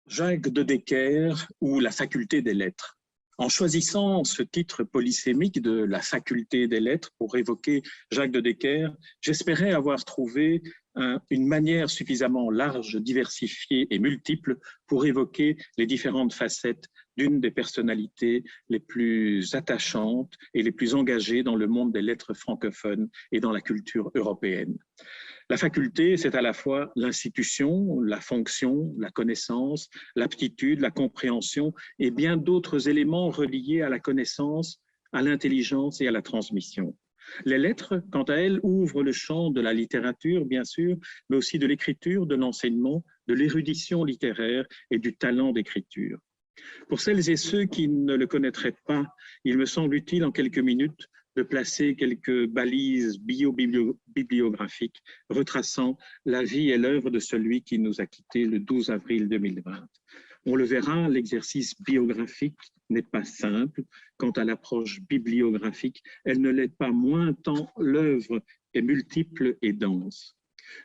Jacques de Decker ou la faculté des lettres. En choisissant ce titre polysémique de la faculté des lettres pour évoquer Jacques de Decker, j'espérais avoir trouvé une manière suffisamment large, diversifiée et multiple pour évoquer les différentes facettes d'une des personnalités les plus attachantes et les plus engagées dans le monde des lettres francophones et dans la culture européenne. La faculté, c'est à la fois l'institution, la fonction, la connaissance, l'aptitude, la compréhension et bien d'autres éléments reliés à la connaissance, à l'intelligence et à la transmission. Les lettres, quant à elles, ouvrent le champ de la littérature, bien sûr, mais aussi de l'écriture, de l'enseignement, de l'érudition littéraire et du talent d'écriture. Pour celles et ceux qui ne le connaîtraient pas, il me semble utile en quelques minutes de placer quelques balises bio-bibliographiques retraçant la vie et l'œuvre de celui qui nous a quittés le 12 avril 2020. On le verra, l'exercice biographique n'est pas simple. Quant à l'approche bibliographique, elle ne l'est pas moins tant l'œuvre est multiple et dense.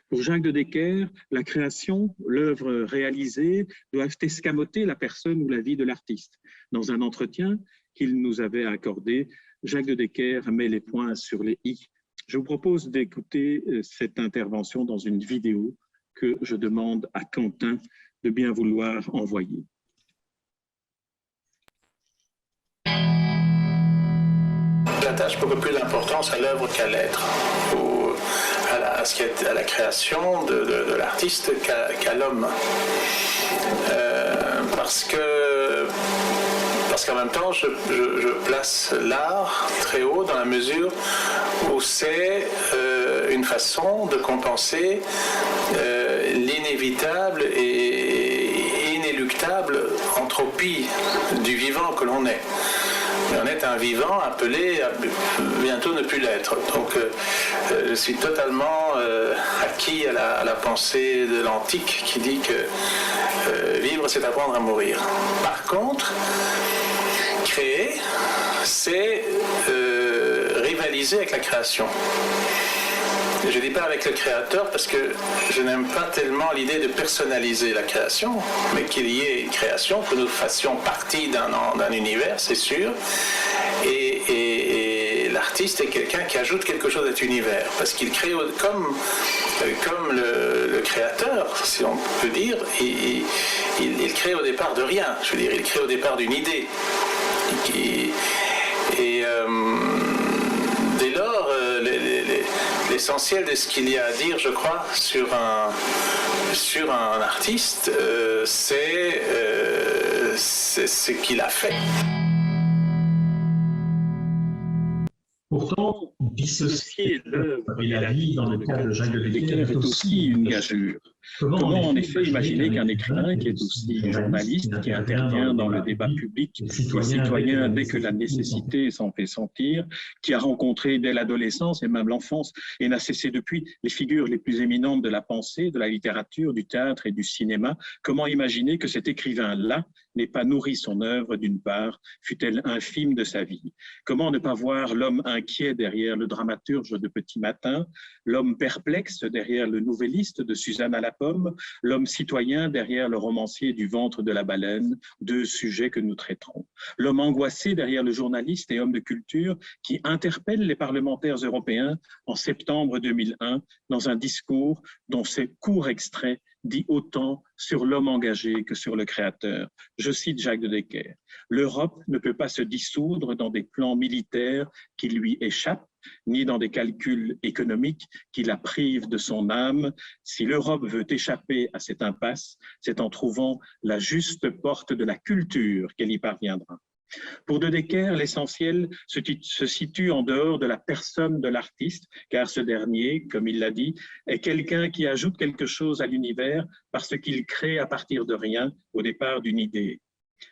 Pour Jacques de Decker, la création, l'œuvre réalisée, doivent escamoter la personne ou la vie de l'artiste. Dans un entretien qu'il nous avait accordé, Jacques de Decker met les points sur les i. Je vous propose d'écouter cette intervention dans une vidéo que je demande à Quentin de bien vouloir envoyer. J'attache beaucoup plus d'importance à l'œuvre qu'à l'être, ou à la création de l'artiste qu'à l'homme. Parce qu'en même temps, je place l'art très haut dans la mesure où c'est une façon de compenser l'inévitable et inéluctable entropie du vivant que l'on est. Mais on est un vivant appelé à bientôt ne plus l'être. Donc je suis totalement acquis à la pensée de l'antique qui dit que vivre c'est apprendre à mourir. Par contre, créer, c'est rivaliser avec la création. Je ne dis pas avec le créateur parce que je n'aime pas tellement l'idée de personnaliser la création, mais qu'il y ait une création, que nous fassions partie d'un univers, c'est sûr, et l'artiste est quelqu'un qui ajoute quelque chose à cet univers, parce qu'il crée comme le créateur, si on peut dire, il crée au départ de rien, je veux dire, il crée au départ d'une idée. Dès lors, l'essentiel de ce qu'il y a à dire, je crois, sur un artiste, c'est ce qu'il a fait. Pourtant, dissocier l'œuvre et la vie dans le cas de Jacques de Decker est aussi une gageure. Comment en effet imaginer qu'un écrivain qui est aussi journaliste, qui intervient dans le débat public et citoyen dès que la nécessité s'en fait sentir, qui a rencontré dès l'adolescence et même l'enfance et n'a cessé depuis les figures les plus éminentes de la pensée, de la littérature, du théâtre et du cinéma, comment imaginer que cet écrivain-là n'ait pas nourri son œuvre d'une part, fût-elle infime de sa vie? Comment ne pas voir l'homme inquiet derrière le dramaturge de Petit Matin, l'homme perplexe derrière le nouvelliste de Suzanne à la Pomme, l'homme citoyen derrière le romancier du Ventre de la baleine, deux sujets que nous traiterons. L'homme angoissé derrière le journaliste et homme de culture qui interpelle les parlementaires européens en septembre 2001 dans un discours dont ces courts extraits dit autant sur l'homme engagé que sur le créateur. Je cite Jacques de Decker. « L'Europe ne peut pas se dissoudre dans des plans militaires qui lui échappent, ni dans des calculs économiques qui la privent de son âme. Si l'Europe veut échapper à cette impasse, c'est en trouvant la juste porte de la culture qu'elle y parviendra. » Pour de Decker, l'essentiel se situe en dehors de la personne de l'artiste, car ce dernier, comme il l'a dit, est quelqu'un qui ajoute quelque chose à l'univers parce qu'il crée à partir de rien, au départ d'une idée.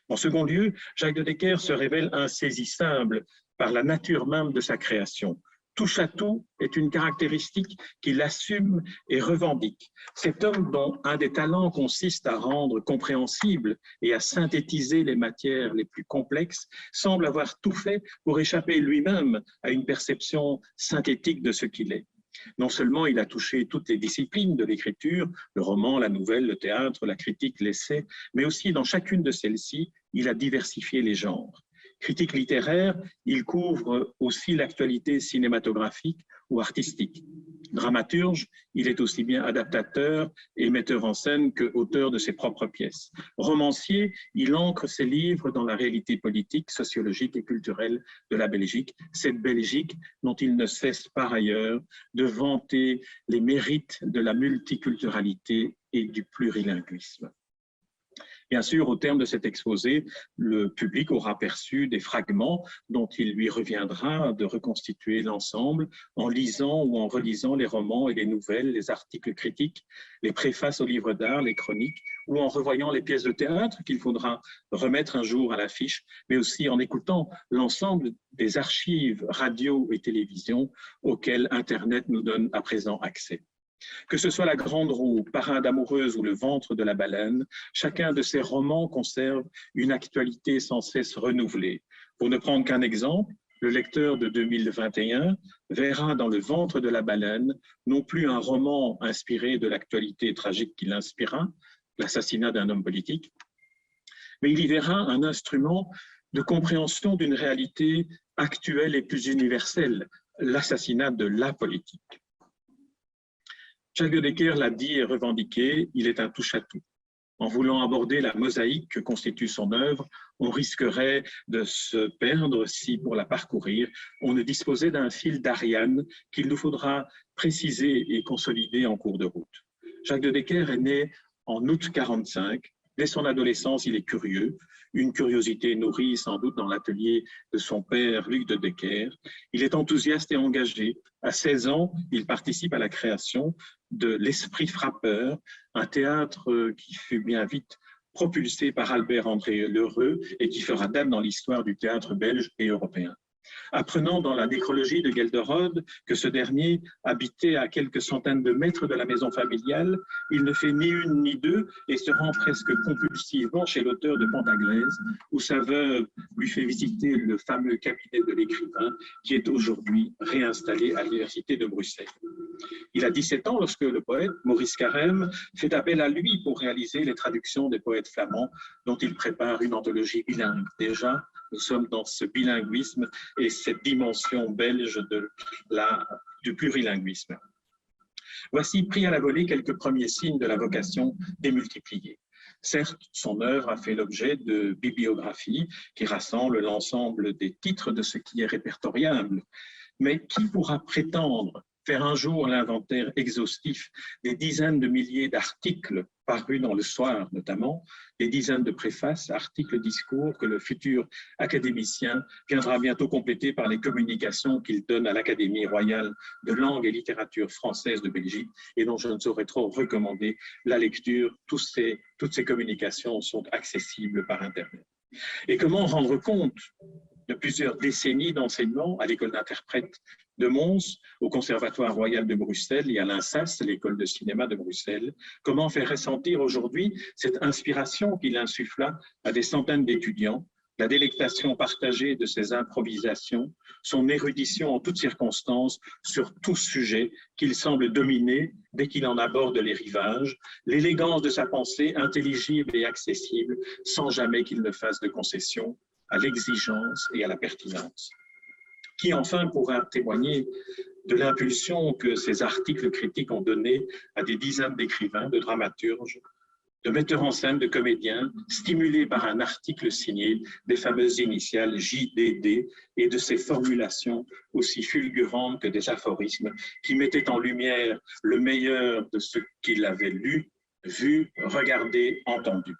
En second lieu, Jacques de Decker se révèle insaisissable par la nature même de sa création. Touche à tout est une caractéristique qu'il assume et revendique. Cet homme dont un des talents consiste à rendre compréhensible et à synthétiser les matières les plus complexes semble avoir tout fait pour échapper lui-même à une perception synthétique de ce qu'il est. Non seulement il a touché toutes les disciplines de l'écriture, le roman, la nouvelle, le théâtre, la critique, l'essai, mais aussi dans chacune de celles-ci, il a diversifié les genres. Critique littéraire, il couvre aussi l'actualité cinématographique ou artistique. Dramaturge, il est aussi bien adaptateur et metteur en scène que auteur de ses propres pièces. Romancier, il ancre ses livres dans la réalité politique, sociologique et culturelle de la Belgique, cette Belgique dont il ne cesse par ailleurs de vanter les mérites de la multiculturalité et du plurilinguisme. Bien sûr, au terme de cet exposé, le public aura perçu des fragments dont il lui reviendra de reconstituer l'ensemble en lisant ou en relisant les romans et les nouvelles, les articles critiques, les préfaces aux livres d'art, les chroniques, ou en revoyant les pièces de théâtre qu'il faudra remettre un jour à l'affiche, mais aussi en écoutant l'ensemble des archives radio et télévision auxquelles Internet nous donne à présent accès. Que ce soit La Grande Roue, Parrain d'amoureuse ou Le ventre de la baleine, chacun de ces romans conserve une actualité sans cesse renouvelée. Pour ne prendre qu'un exemple, le lecteur de 2021 verra dans Le ventre de la baleine non plus un roman inspiré de l'actualité tragique qui l'inspira, l'assassinat d'un homme politique, mais il y verra un instrument de compréhension d'une réalité actuelle et plus universelle, l'assassinat de la politique. Jacques de Decker l'a dit et revendiqué, il est un touche-à-tout. En voulant aborder la mosaïque que constitue son œuvre, on risquerait de se perdre si, pour la parcourir, on ne disposait d'un fil d'Ariane qu'il nous faudra préciser et consolider en cours de route. Jacques de Decker est né en août 1945. Dès son adolescence, il est curieux, une curiosité nourrie sans doute dans l'atelier de son père Luc de Decker. Il est enthousiaste et engagé. À 16 ans, il participe à la création de l'Esprit frappeur, un théâtre qui fut bien vite propulsé par Albert-André L'Heureux et qui fera date dans l'histoire du théâtre belge et européen. Apprenant dans la nécrologie de Gelderode que ce dernier habitait à quelques centaines de mètres de la maison familiale, il ne fait ni une ni deux et se rend presque compulsivement chez l'auteur de Pantaglaise, où sa veuve lui fait visiter le fameux cabinet de l'écrivain qui est aujourd'hui réinstallé à l'université de Bruxelles. Il a 17 ans lorsque le poète Maurice Carême fait appel à lui pour réaliser les traductions des poètes flamands dont il prépare une anthologie bilingue. Déjà, nous sommes dans ce bilinguisme et cette dimension belge du plurilinguisme. Voici pris à la volée quelques premiers signes de la vocation démultipliée. Certes, son œuvre a fait l'objet de bibliographies qui rassemblent l'ensemble des titres de ce qui est répertoriable, mais qui pourra prétendre faire un jour l'inventaire exhaustif des dizaines de milliers d'articles parus dans Le Soir notamment, des dizaines de préfaces, articles, discours que le futur académicien viendra bientôt compléter par les communications qu'il donne à l'Académie royale de langue et littérature française de Belgique et dont je ne saurais trop recommander la lecture. Toutes ces communications sont accessibles par Internet. Et comment rendre compte de plusieurs décennies d'enseignement à l'école d'interprètes de Mons, au Conservatoire royal de Bruxelles et à l'INSAS, l'école de cinéma de Bruxelles, comment faire ressentir aujourd'hui cette inspiration qu'il insuffla à des centaines d'étudiants, la délectation partagée de ses improvisations, son érudition en toutes circonstances sur tout sujet qu'il semble dominer dès qu'il en aborde les rivages, l'élégance de sa pensée intelligible et accessible sans jamais qu'il ne fasse de concessions à l'exigence et à la pertinence. Qui enfin pourra témoigner de l'impulsion que ces articles critiques ont donnée à des dizaines d'écrivains, de dramaturges, de metteurs en scène, de comédiens, stimulés par un article signé des fameuses initiales JDD et de ces formulations aussi fulgurantes que des aphorismes qui mettaient en lumière le meilleur de ce qu'il avait lu, vu, regardé, entendu.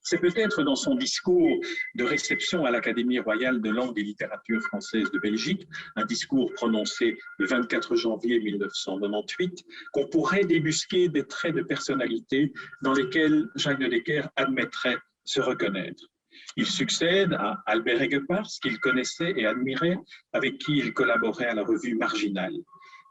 C'est peut-être dans son discours de réception à l'Académie royale de langue et littérature française de Belgique, un discours prononcé le 24 janvier 1998, qu'on pourrait débusquer des traits de personnalité dans lesquels Jacques de Decker admettrait se reconnaître. Il succède à Albert Aiguepars, qu'il connaissait et admirait, avec qui il collaborait à la revue Marginale.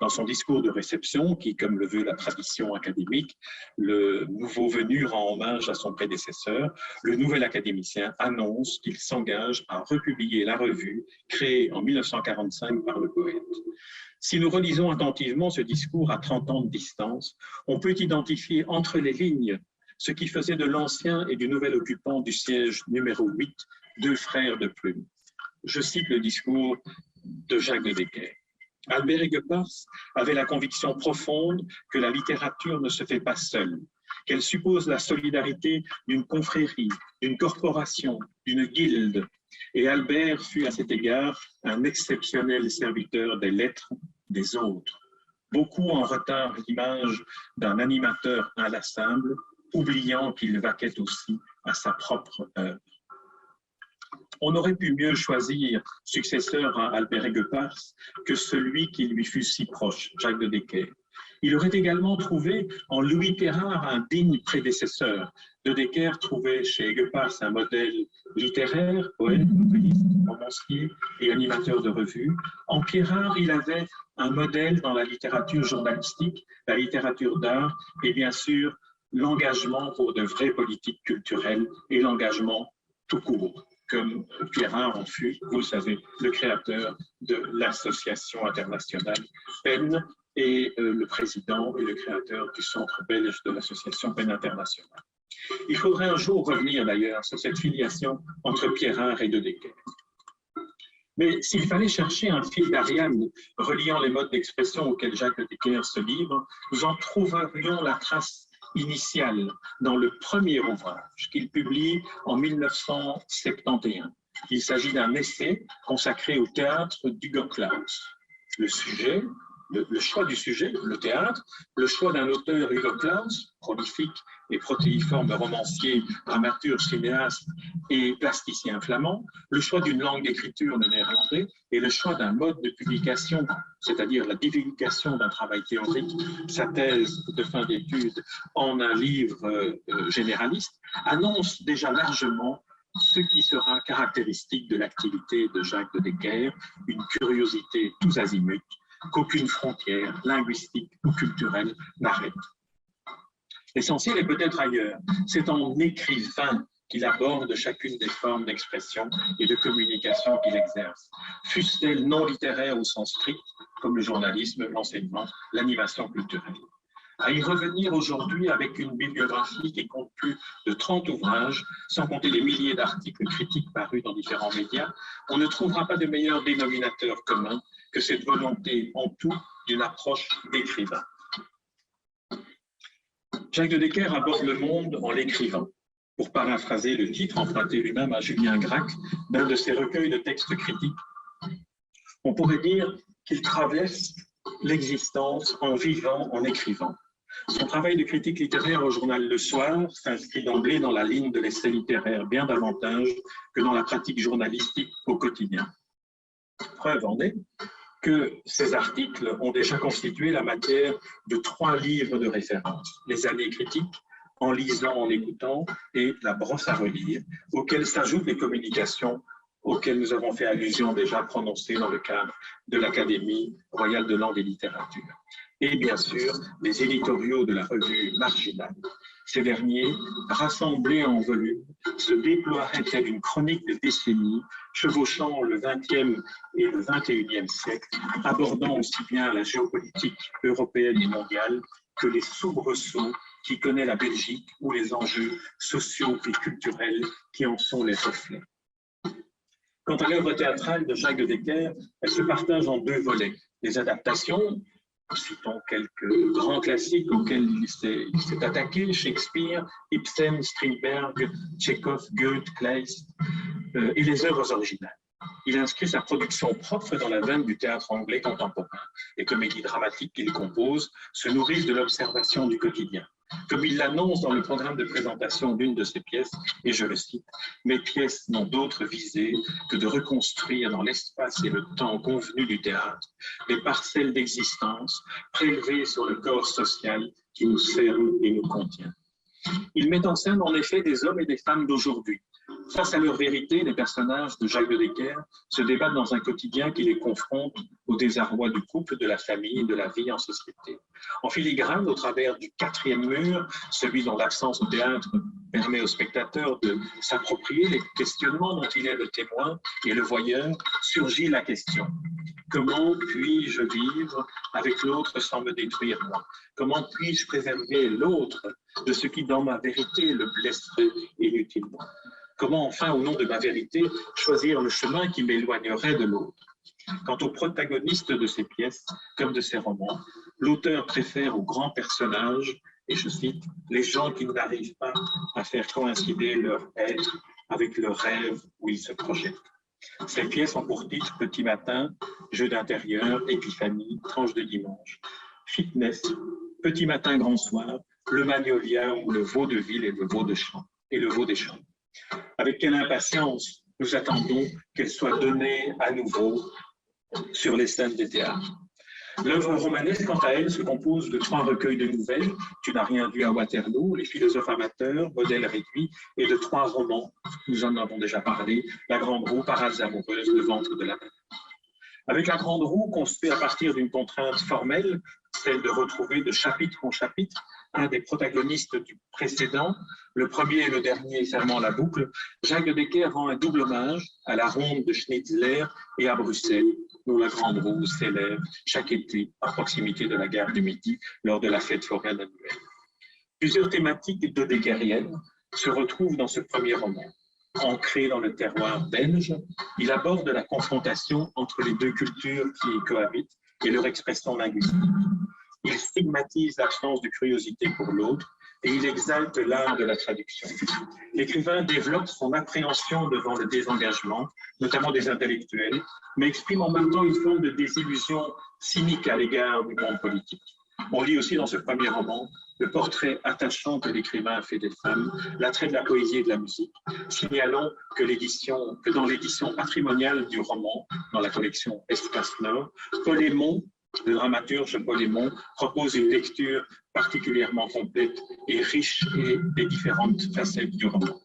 Dans son discours de réception, qui, comme le veut la tradition académique, le nouveau venu rend hommage à son prédécesseur, le nouvel académicien annonce qu'il s'engage à republier la revue créée en 1945 par le poète. Si nous relisons attentivement ce discours à 30 ans de distance, on peut identifier entre les lignes ce qui faisait de l'ancien et du nouvel occupant du siège numéro 8 deux frères de plume. Je cite le discours de Jacques de Decker. Albert Aiguepars avait la conviction profonde que la littérature ne se fait pas seule, qu'elle suppose la solidarité d'une confrérie, d'une corporation, d'une guilde. Et Albert fut à cet égard un exceptionnel serviteur des lettres des autres. Beaucoup en retinrent l'image d'un animateur inlassable, oubliant qu'il vaquait aussi à sa propre œuvre. On aurait pu mieux choisir successeur à Albert Aiguepars que celui qui lui fut si proche, Jacques de Decker. Il aurait également trouvé en Louis Terrard un digne prédécesseur. De Decker trouvait chez Aiguepars un modèle littéraire, poète, noveliste, romancier et animateur de revue. En Pierrard, il avait un modèle dans la littérature journalistique, la littérature d'art et bien sûr l'engagement pour de vraies politiques culturelles et l'engagement tout court, comme Pierrard en fut, vous le savez, le créateur de l'association internationale PEN et le président et le créateur du centre belge de l'association PEN internationale. Il faudrait un jour revenir d'ailleurs sur cette filiation entre Pierrard et de Decker. Mais s'il fallait chercher un fil d'Ariane reliant les modes d'expression auxquels Jacques de Decker se livre, nous en trouverions la trace initiale dans le premier ouvrage qu'il publie en 1971. Il s'agit d'un essai consacré au théâtre d'Hugo Claus. Le sujet, le choix du sujet, le théâtre, le choix d'un auteur Hugo Claus, prolifique et protéiforme romancier, dramaturge, cinéaste et plasticien flamand, le choix d'une langue d'écriture, le néerlandais, et le choix d'un mode de publication, c'est-à-dire la divulgation d'un travail théorique, sa thèse de fin d'études en un livre généraliste, annonce déjà largement ce qui sera caractéristique de l'activité de Jacques de Decker, une curiosité tous azimuts, qu'aucune frontière linguistique ou culturelle n'arrête. L'essentiel est peut-être ailleurs. C'est en écrivain qu'il aborde chacune des formes d'expression et de communication qu'il exerce, fussent-elles non littéraires au sens strict, comme le journalisme, l'enseignement, l'animation culturelle. À y revenir aujourd'hui avec une bibliographie qui compte plus de 30 ouvrages, sans compter les milliers d'articles critiques parus dans différents médias, on ne trouvera pas de meilleur dénominateur commun que cette volonté en tout d'une approche d'écrivain. Jacques de Decker aborde le monde en l'écrivant, pour paraphraser le titre emprunté lui-même à Julien Gracq d'un de ses recueils de textes critiques. On pourrait dire qu'il traverse l'existence en vivant, en écrivant. Son travail de critique littéraire au journal Le Soir s'inscrit d'emblée dans la ligne de l'essai littéraire bien davantage que dans la pratique journalistique au quotidien. Preuve en est que ces articles ont déjà constitué la matière de 3 livres de référence, les années critiques, en lisant, en écoutant, et la brosse à relire, auxquelles s'ajoutent les communications auxquelles nous avons fait allusion déjà prononcées dans le cadre de l'Académie royale de langue et littérature. Et bien sûr, les éditoriaux de la revue Marginale. Ces derniers, rassemblés en volume, se déploieraient telle une chronique de décennies, chevauchant le XXe et le XXIe siècle, abordant aussi bien la géopolitique européenne et mondiale que les soubresauts qui connaît la Belgique ou les enjeux sociaux et culturels qui en sont les reflets. Quant à l'œuvre théâtrale de Jacques de Decker, elle se partage en 2 volets. Les adaptations, citons quelques grands classiques auxquels il s'est attaqué, Shakespeare, Ibsen, Strindberg, Tchekhov, Goethe, Kleist, et les œuvres originales. Il inscrit sa production propre dans la veine du théâtre anglais contemporain. Les comédies dramatiques qu'il compose se nourrissent de l'observation du quotidien. Comme il l'annonce dans le programme de présentation d'une de ses pièces, et je le cite, « Mes pièces n'ont d'autre visée que de reconstruire dans l'espace et le temps convenu du théâtre les parcelles d'existence prélevées sur le corps social qui nous cerne et nous contient. » Il met en scène en effet des hommes et des femmes d'aujourd'hui, Face à leur vérité, les personnages de Jacques de Decker se débattent dans un quotidien qui les confronte au désarroi du couple, de la famille et de la vie en société. En filigrane, au travers du quatrième mur, celui dont l'absence au théâtre permet au spectateur de s'approprier les questionnements dont il est le témoin et le voyeur, surgit la question: comment puis-je vivre avec l'autre sans me détruire moi? Comment puis-je préserver l'autre de ce qui, dans ma vérité, le blesserait inutilement? Comment, enfin, au nom de ma vérité, choisir le chemin qui m'éloignerait de l'autre? Quant aux protagonistes de ces pièces, comme de ces romans, l'auteur préfère aux grands personnages, et je cite, « les gens qui n'arrivent pas à faire coïncider leur être avec le rêve où ils se projettent ». Ces pièces ont pour titre « Petit matin »,« Jeu d'intérieur »,« Épiphanie »,« Tranche de dimanche »,« Fitness »,« Petit matin, grand soir »,« Le Magnolia » ou « Le Vaudeville et le veau des champs ». Avec quelle impatience nous attendons qu'elle soit donnée à nouveau sur les scènes des théâtres. L'œuvre romanesque, quant à elle, se compose de 3 recueils de nouvelles, Tu n'as rien vu à Waterloo, Les philosophes amateurs, Modèle réduit, et de 3 romans, nous en avons déjà parlé, La Grande Roue, Parades amoureuses, Le ventre de la mer. Avec La Grande Roue, construite à partir d'une contrainte formelle, celle de retrouver de chapitre en chapitre un des protagonistes du précédent, le premier et le dernier fermant la boucle, Jacques de Decker rend un double hommage à la ronde de Schnitzler et à Bruxelles, où la Grande Roue s'élève chaque été à proximité de la gare du Midi lors de la fête foraine annuelle. Plusieurs thématiques de Deckeriennes se retrouvent dans ce premier roman. Ancré dans le terroir belge, il aborde la confrontation entre les 2 cultures qui y cohabitent et leur expression linguistique. Il stigmatise l'absence de curiosité pour l'autre et il exalte l'art de la traduction. L'écrivain développe son appréhension devant le désengagement, notamment des intellectuels, mais exprime en même temps une forme de désillusion cynique à l'égard du monde politique. On lit aussi dans ce premier roman le portrait attachant que l'écrivain fait des femmes, l'attrait de la poésie et de la musique. Signalons que dans l'édition patrimoniale du roman, dans la collection Espace Nord, Paul Aymon, le dramaturge Paul Aymon, propose une lecture particulièrement complète et riche des différentes facettes du roman.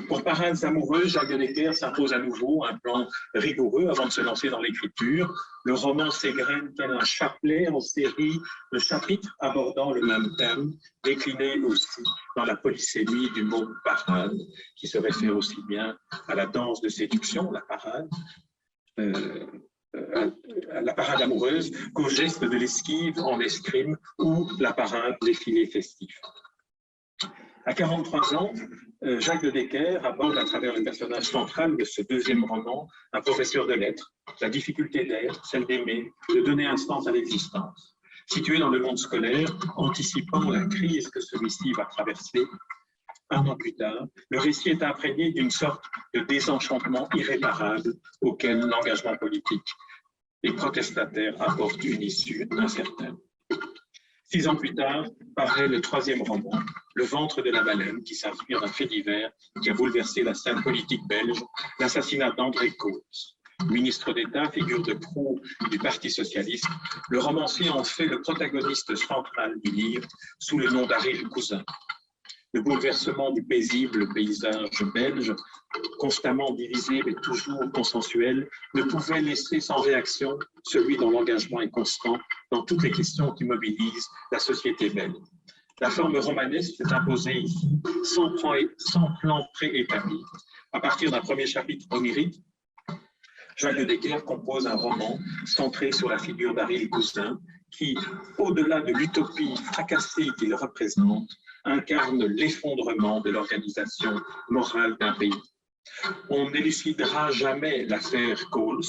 Pour Parades amoureuses, Jacques de Decker s'impose à nouveau un plan rigoureux avant de se lancer dans l'écriture. Le roman s'égrène tel un chapelet en série de chapitres abordant le même thème, décliné aussi dans la polysémie du mot parade, qui se réfère aussi bien à la danse de séduction, la parade, à la parade amoureuse, qu'au geste de l'esquive en escrime ou la parade défilé festif. À 43 ans, Jacques de Decker aborde à travers le personnage central de ce deuxième roman un professeur de lettres, la difficulté d'être, celle d'aimer, de donner un sens à l'existence. Situé dans le monde scolaire, anticipant la crise que celui-ci va traverser, 1 an plus tard, le récit est imprégné d'une sorte de désenchantement irréparable auquel l'engagement politique et protestataire apporte une issue incertaine. 6 ans plus tard, paraît le 3e roman, Le ventre de la baleine, qui s'inspire d'un fait divers qui a bouleversé la scène politique belge, l'assassinat d'André Coates. Ministre d'État, figure de proue du Parti socialiste, le romancier en fait le protagoniste central du livre sous le nom d'Harry Cousin. Le bouleversement du paisible paysage belge, constamment divisé mais toujours consensuel, ne pouvait laisser sans réaction celui dont l'engagement est constant dans toutes les questions qui mobilisent la société belge. La forme romanesque s'est imposée ici, sans plan préétabli. À partir d'un premier chapitre onirique, Jacques de Decker compose un roman centré sur la figure d'Harry Cousin, qui, au-delà de l'utopie fracassée qu'il représente, incarne l'effondrement de l'organisation morale d'un pays. On n'élucidera jamais l'affaire Coles.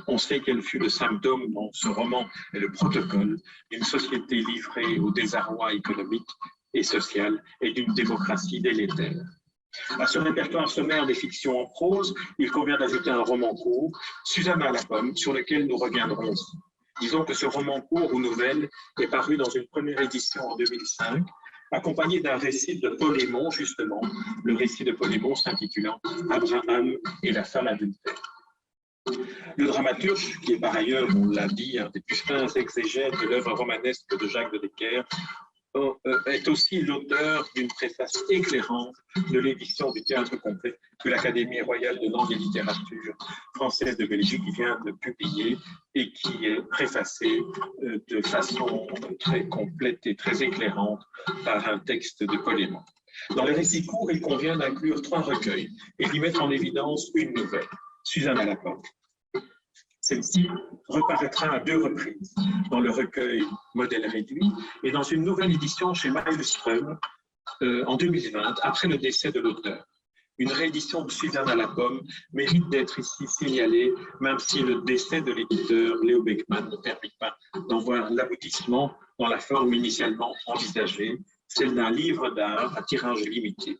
On sait qu'elle fut le symptôme dans ce roman et le protocole d'une société livrée au désarroi économique et social et d'une démocratie délétère. À ce répertoire sommaire des fictions en prose, il convient d'ajouter un roman court, Suzanne à la pomme, sur lequel nous reviendrons aussi. Disons que ce roman court ou nouvelle est paru dans une première édition en 2005, accompagné d'un récit de Paul Aymon, justement, le récit de Paul Aymon s'intitulant « Abraham et la femme adultère ». Le dramaturge, qui est par ailleurs, on l'a dit, un des plus fins exégètes de l'œuvre romanesque de Jacques de Decker, est aussi l'auteur d'une préface éclairante de l'édition du Théâtre complet que l'Académie royale de langue et littérature française de Belgique vient de publier et qui est préfacée de façon très complète et très éclairante par un texte de Polémon. Dans les récits courts, il convient d'inclure 3 recueils et d'y mettre en évidence une nouvelle, Suzanne à la porte. Celle-ci reparaîtra à 2 reprises, dans le recueil Modèle réduit et dans une nouvelle édition chez Maelström en 2020, après le décès de l'auteur. Une réédition de Suzanne à la pomme mérite d'être ici signalée, même si le décès de l'éditeur Léo Beckmann ne permet pas d'en voir l'aboutissement dans la forme initialement envisagée, celle d'un livre d'art à tirage limité.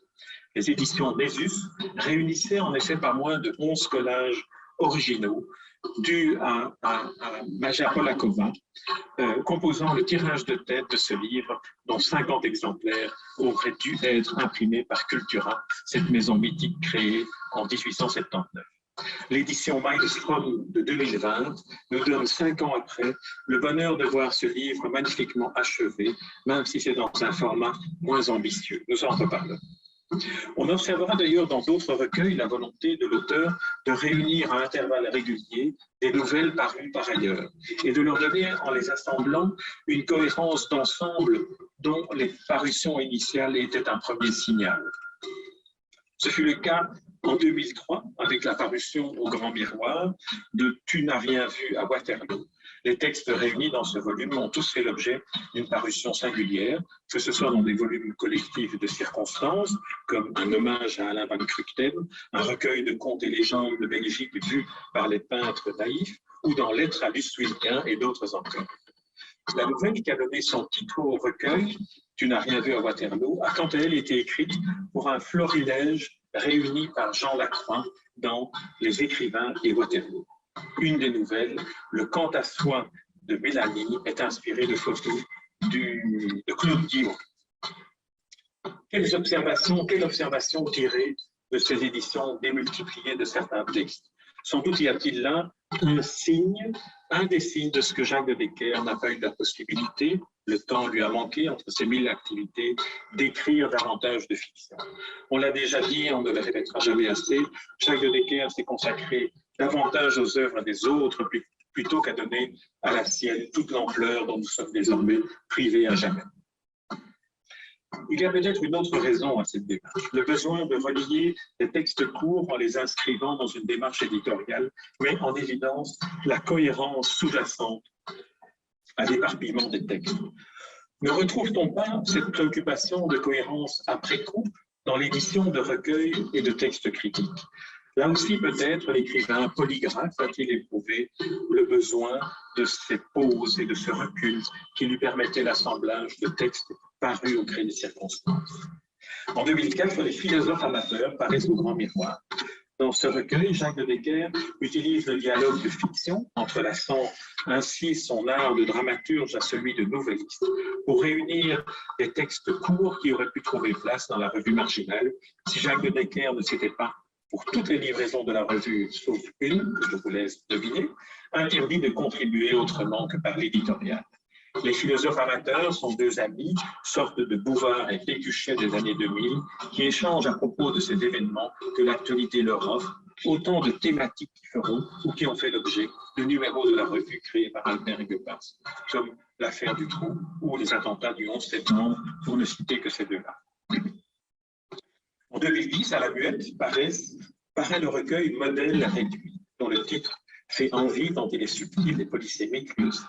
Les éditions Nésus réunissaient en effet pas moins de 11 collages originaux dus à Maja Polakova, composant le tirage de tête de ce livre, dont 50 exemplaires auraient dû être imprimés par Cultura, cette maison mythique créée en 1879. L'édition Maelström de 2020 nous donne 5 ans après le bonheur de voir ce livre magnifiquement achevé, même si c'est dans un format moins ambitieux. Nous en reparlerons. On observera d'ailleurs dans d'autres recueils la volonté de l'auteur de réunir à intervalles réguliers des nouvelles parues par ailleurs et de leur donner, en les assemblant, une cohérence d'ensemble dont les parutions initiales étaient un premier signal. Ce fut le cas en 2003 avec la parution au Grand Miroir de « Tu n'as rien vu à Waterloo ». Les textes réunis dans ce volume ont tous fait l'objet d'une parution singulière, que ce soit dans des volumes collectifs de circonstances, comme un hommage à Alain van Cruchten, un recueil de contes et légendes de Belgique vus par les peintres naïfs, ou dans Lettres à Luce Wilquin et d'autres encore. La nouvelle qui a donné son titre au recueil, « Tu n'as rien vu à Waterloo », a quant à elle été écrite pour un florilège réuni par Jean Lacroix dans Les écrivains et Waterloo. Une des nouvelles, le Quant à soi de Mélanie, est inspirée de photos de Claude Guillaume. Quelles observations tirer de ces éditions démultipliées de certains textes? Sans doute y a-t-il là un des signes de ce que Jacques de Decker n'a pas eu la possibilité, le temps lui a manqué entre ses 1000 activités, d'écrire davantage de fiction. On l'a déjà dit, on ne le répétera jamais assez, Jacques de Decker s'est consacré davantage aux œuvres des autres plutôt qu'à donner à la sienne toute l'ampleur dont nous sommes désormais privés à jamais. Il y a peut-être une autre raison à cette démarche, le besoin de relier des textes courts en les inscrivant dans une démarche éditoriale, mais en évidence la cohérence sous-jacente à l'éparpillement des textes. Ne retrouve-t-on pas cette préoccupation de cohérence après coup dans l'édition de recueils et de textes critiques? Là aussi, peut-être, l'écrivain polygraphe a-t-il éprouvé le besoin de ces pauses et de ce recul qui lui permettaient l'assemblage de textes parus au gré des circonstances. En 2004, les philosophes amateurs paraissent au Grand Miroir. Dans ce recueil, Jacques de Decker utilise le dialogue de fiction, entrelaçant ainsi son art de dramaturge à celui de novelliste, pour réunir des textes courts qui auraient pu trouver place dans la revue marginale si Jacques de Decker ne s'était pas, pour toutes les livraisons de la revue, sauf une, que je vous laisse deviner, interdit de contribuer autrement que par l'éditorial. Les philosophes amateurs sont 2 amis, sortes de Bouvard et Pécuchet des années 2000, qui échangent à propos de ces événements que l'actualité leur offre, autant de thématiques qui feront ou qui ont fait l'objet de numéros de la revue créée par Albert Guepas, comme l'affaire du Trou ou les attentats du 11 septembre, pour ne citer que ces 2-là. En 2010, à la Muette, paraît le recueil Modèle réduit, dont le titre fait envie tant il est subtil et polysémique lui aussi.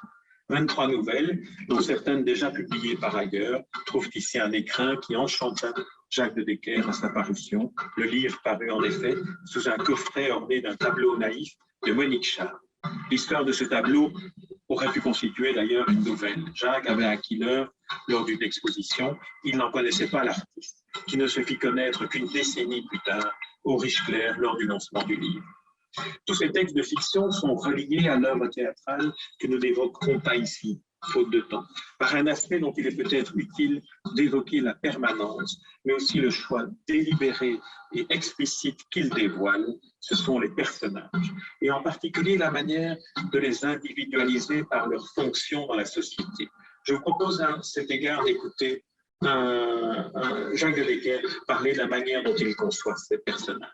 23 nouvelles, dont certaines déjà publiées par ailleurs, trouvent ici un écrin qui enchanta Jacques de Decker à sa parution. Le livre parut en effet sous un coffret orné d'un tableau naïf de Monique Charles. L'histoire de ce tableau aurait pu constituer d'ailleurs une nouvelle. Jacques avait acquis l'œuvre lors d'une exposition. Il n'en connaissait pas l'artiste, qui ne se fit connaître qu'une décennie plus tard, au Riche-Clair, lors du lancement du livre. Tous ces textes de fiction sont reliés à l'œuvre théâtrale que nous n'évoquerons pas ici, faute de temps, par un aspect dont il est peut-être utile d'évoquer la permanence, mais aussi le choix délibéré et explicite qu'il dévoile, ce sont les personnages, et en particulier la manière de les individualiser par leur fonction dans la société. Je vous propose à cet égard d'écouter Jacques de Decker parler de la manière dont il conçoit ces personnages.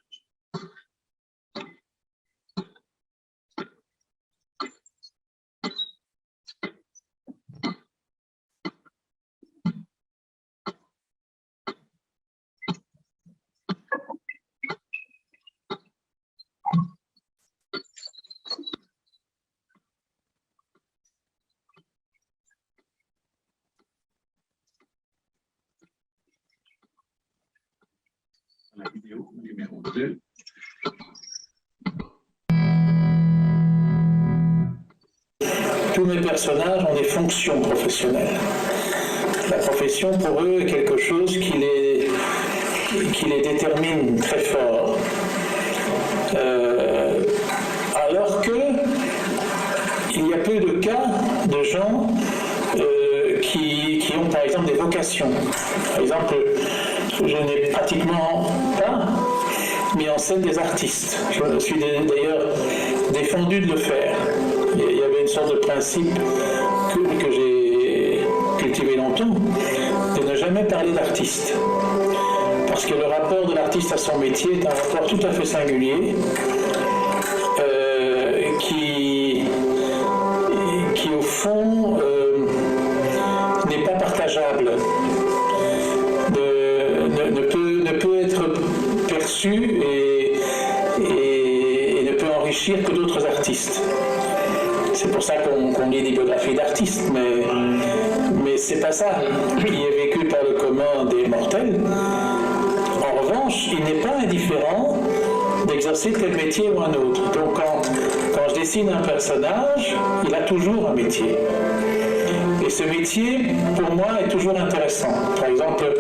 La vidéo numéro 2. Tous mes personnages ont des fonctions professionnelles. La profession, pour eux, est quelque chose qui les détermine très fort. Alors que il y a peu de cas de gens qui ont, par exemple, des vocations. Par exemple, je n'ai pratiquement pas mis en scène des artistes. Je suis d'ailleurs défendu de le faire. Il y avait une sorte de principe que j'ai cultivé longtemps, de ne jamais parler d'artiste. Parce que le rapport de l'artiste à son métier est un rapport tout à fait singulier, qui au fond n'est pas partageable, ne peut être perçu et ne peut enrichir que d'autres artistes. C'est pour ça qu'on lit des biographies d'artistes, mais c'est pas ça qui est vécu par le commun des mortels. En revanche, il n'est pas indifférent d'exercer tel métier ou un autre. Donc quand je dessine un personnage, il a toujours un métier. Et ce métier, pour moi, est toujours intéressant. Par exemple,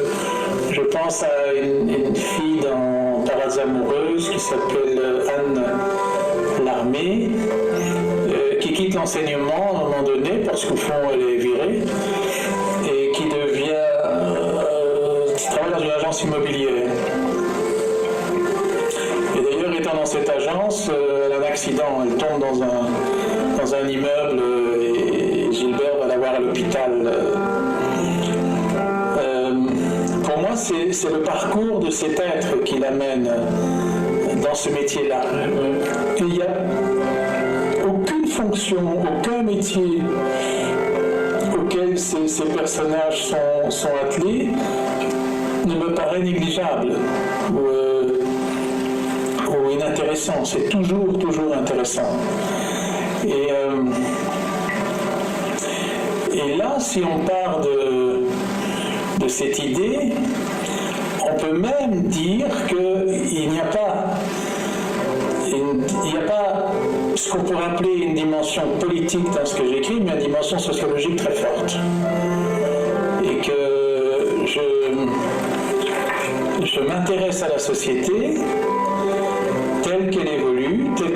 je pense à une fille dans Parades amoureuses qui s'appelle Anne Larmé, qui quitte l'enseignement à un moment donné parce qu'au fond elle est virée et qui travaille dans une agence immobilière. Et d'ailleurs, étant dans cette agence, elle a un accident, elle tombe dans un immeuble et Gilbert va la voir à l'hôpital. Pour moi, c'est le parcours de cet être qui l'amène dans ce métier-là. Et il y a aucune fonction, aucun métier auquel ces personnages sont attelés ne me paraît négligeable ou inintéressant. C'est toujours intéressant. Et là, si on part de cette idée, on peut même dire qu'il n'y a pas ce qu'on pourrait appeler une dimension politique dans ce que j'écris, mais une dimension sociologique très forte. Et que je m'intéresse à la société telle qu'elle évolue, telle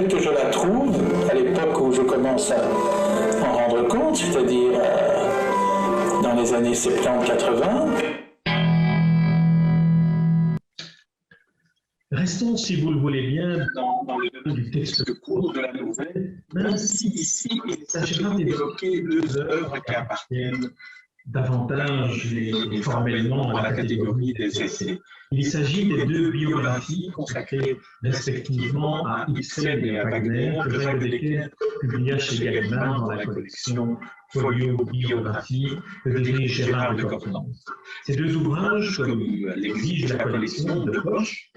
que je la trouve à l'époque où je commence à en rendre compte, c'est-à-dire dans les années 70-80. Restons, si vous le voulez bien, dans le domaine du texte court de la nouvelle, même si ici il s'agira d'évoquer deux œuvres qui appartiennent davantage et formellement à la catégorie des essais. Il s'agit des deux biographies consacrées respectivement à Ibsen et à Wagner que Jacques de Decker publia chez Gallimard dans la collection Folio Biographie que dirige Gérard de Cortlandt. Ces deux ouvrages, comme l'exige la collection de poche,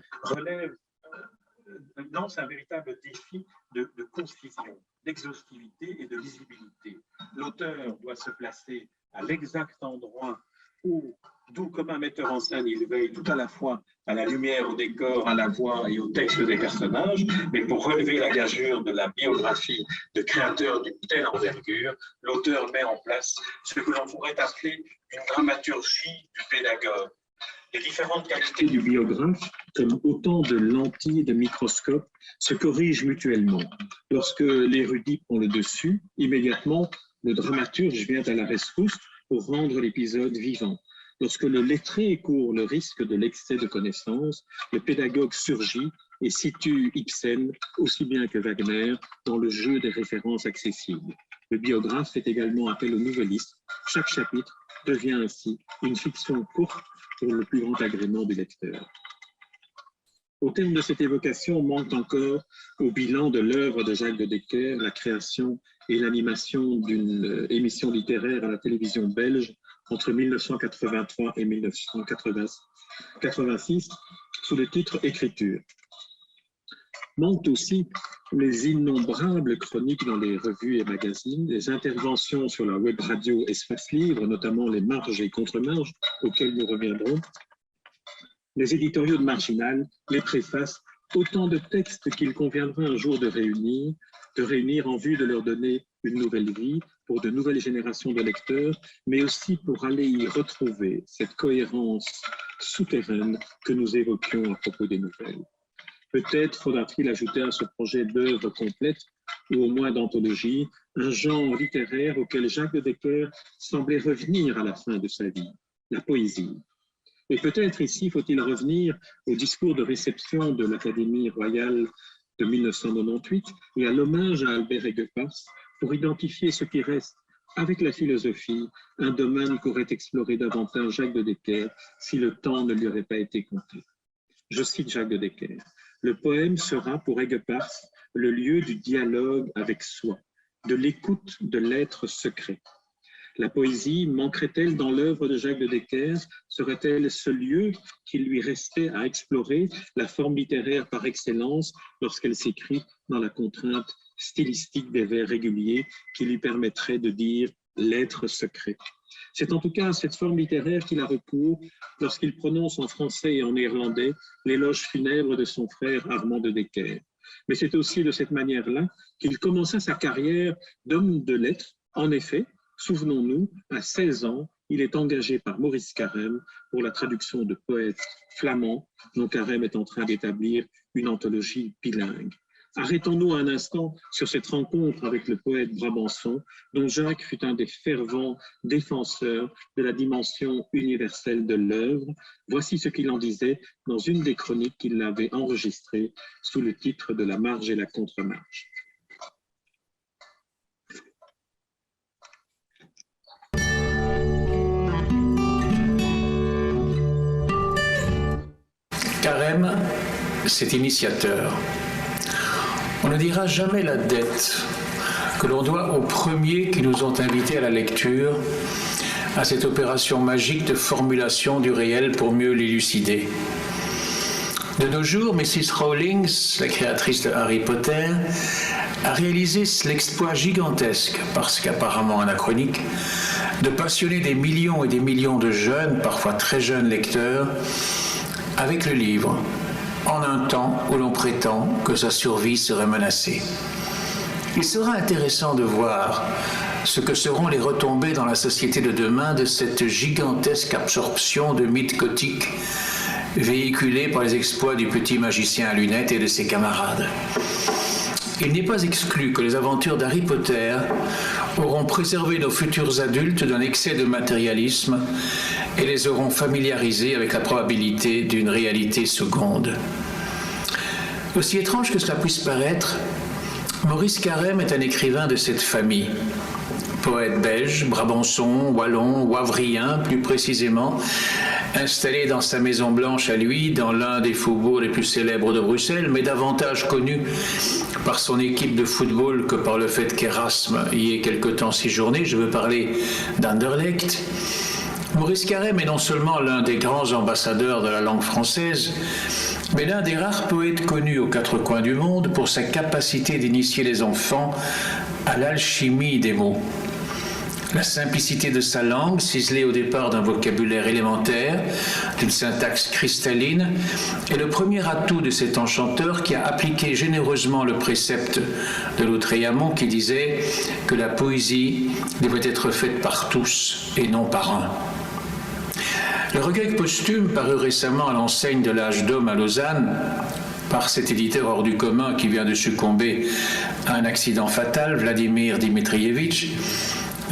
lance un véritable défi de concision, d'exhaustivité et de lisibilité. L'auteur doit se placer à l'exact endroit d'où, comme un metteur en scène, il veille tout à la fois à la lumière, au décor, à la voix et au texte des personnages, mais pour relever la gageure de la biographie de créateurs d'une telle envergure, l'auteur met en place ce que l'on pourrait appeler une dramaturgie du pédagogue. Les différentes qualités du biographe, comme autant de lentilles de microscope, se corrigent mutuellement. Lorsque l'érudit prend le dessus, immédiatement, le dramaturge vient à la rescousse pour rendre l'épisode vivant. Lorsque le lettré court le risque de l'excès de connaissances, le pédagogue surgit et situe Ibsen, aussi bien que Wagner, dans le jeu des références accessibles. Le biographe fait également appel au nouvelliste. Chaque chapitre devient ainsi une fiction courte pour le plus grand agrément du lecteur. Au terme de cette évocation, manque encore au bilan de l'œuvre de Jacques de Decker la création et l'animation d'une émission littéraire à la télévision belge entre 1983 et 1986 sous le titre « Écriture ». Manquent aussi les innombrables chroniques dans les revues et magazines, les interventions sur la web radio Espace Libre, notamment les marges et contre-marges, auxquelles nous reviendrons, les éditoriaux de Marginal, les préfaces, autant de textes qu'il conviendra un jour de réunir en vue de leur donner une nouvelle vie pour de nouvelles générations de lecteurs, mais aussi pour aller y retrouver cette cohérence souterraine que nous évoquions à propos des nouvelles. Peut-être faudra-t-il ajouter à ce projet d'œuvre complète, ou au moins d'anthologie, un genre littéraire auquel Jacques de Decker semblait revenir à la fin de sa vie, la poésie. Et peut-être ici faut-il revenir au discours de réception de l'Académie royale de 1998 et à l'hommage à Albert Aiguepars pour identifier ce qui reste, avec la philosophie, un domaine qu'aurait exploré davantage Jacques de Decker si le temps ne lui aurait pas été compté. Je cite Jacques de Decker. Le poème sera pour Aiguepars le lieu du dialogue avec soi, de l'écoute de l'être secret. La poésie manquerait-elle dans l'œuvre de Jacques de Decker? Serait-elle ce lieu qu'il lui restait à explorer, la forme littéraire par excellence, lorsqu'elle s'écrit dans la contrainte stylistique des vers réguliers qui lui permettrait de dire l'être secret? C'est en tout cas à cette forme littéraire qu'il a recours lorsqu'il prononce en français et en néerlandais l'éloge funèbre de son frère Armand de Decker. Mais c'est aussi de cette manière-là qu'il commença sa carrière d'homme de lettres. En effet, souvenons-nous, à 16 ans, il est engagé par Maurice Carême pour la traduction de poètes flamands, dont Carême est en train d'établir une anthologie bilingue. Arrêtons-nous un instant sur cette rencontre avec le poète Brabançon, dont Jacques fut un des fervents défenseurs de la dimension universelle de l'œuvre. Voici ce qu'il en disait dans une des chroniques qu'il avait enregistrées sous le titre de La marge et la contre-marge. Carême, c'est initiateur. On ne dira jamais la dette que l'on doit aux premiers qui nous ont invités à la lecture, à cette opération magique de formulation du réel pour mieux l'élucider. De nos jours, Mrs. Rowling, la créatrice de Harry Potter, a réalisé l'exploit gigantesque, parce qu'apparemment anachronique, de passionner des millions et des millions de jeunes, parfois très jeunes lecteurs, avec le livre, en un temps où l'on prétend que sa survie serait menacée. Il sera intéressant de voir ce que seront les retombées dans la société de demain de cette gigantesque absorption de mythes gothiques véhiculés par les exploits du petit magicien à lunettes et de ses camarades. Il n'est pas exclu que les aventures d'Harry Potter auront préservé nos futurs adultes d'un excès de matérialisme et les auront familiarisés avec la probabilité d'une réalité seconde. Aussi étrange que cela puisse paraître, Maurice Carême est un écrivain de cette famille. Poète belge, brabançon, wallon, wavriens plus précisément, installé dans sa maison blanche à lui, dans l'un des faubourgs les plus célèbres de Bruxelles, mais davantage connu par son équipe de football que par le fait qu'Erasme y ait quelque temps séjourné. Je veux parler d'Anderlecht. Maurice Carême est non seulement l'un des grands ambassadeurs de la langue française, mais l'un des rares poètes connus aux quatre coins du monde pour sa capacité d'initier les enfants à l'alchimie des mots. La simplicité de sa langue, ciselée au départ d'un vocabulaire élémentaire, d'une syntaxe cristalline, est le premier atout de cet enchanteur qui a appliqué généreusement le précepte de Lautréamont qui disait que la poésie devait être faite par tous et non par un. Le recueil posthume, paru récemment à l'enseigne de l'Âge d'Homme à Lausanne, par cet éditeur hors du commun qui vient de succomber à un accident fatal, Vladimir Dimitrievitch,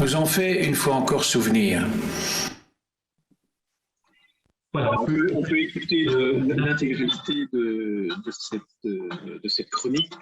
nous en fait une fois encore souvenir. Voilà. On peut écouter l'intégralité de cette chronique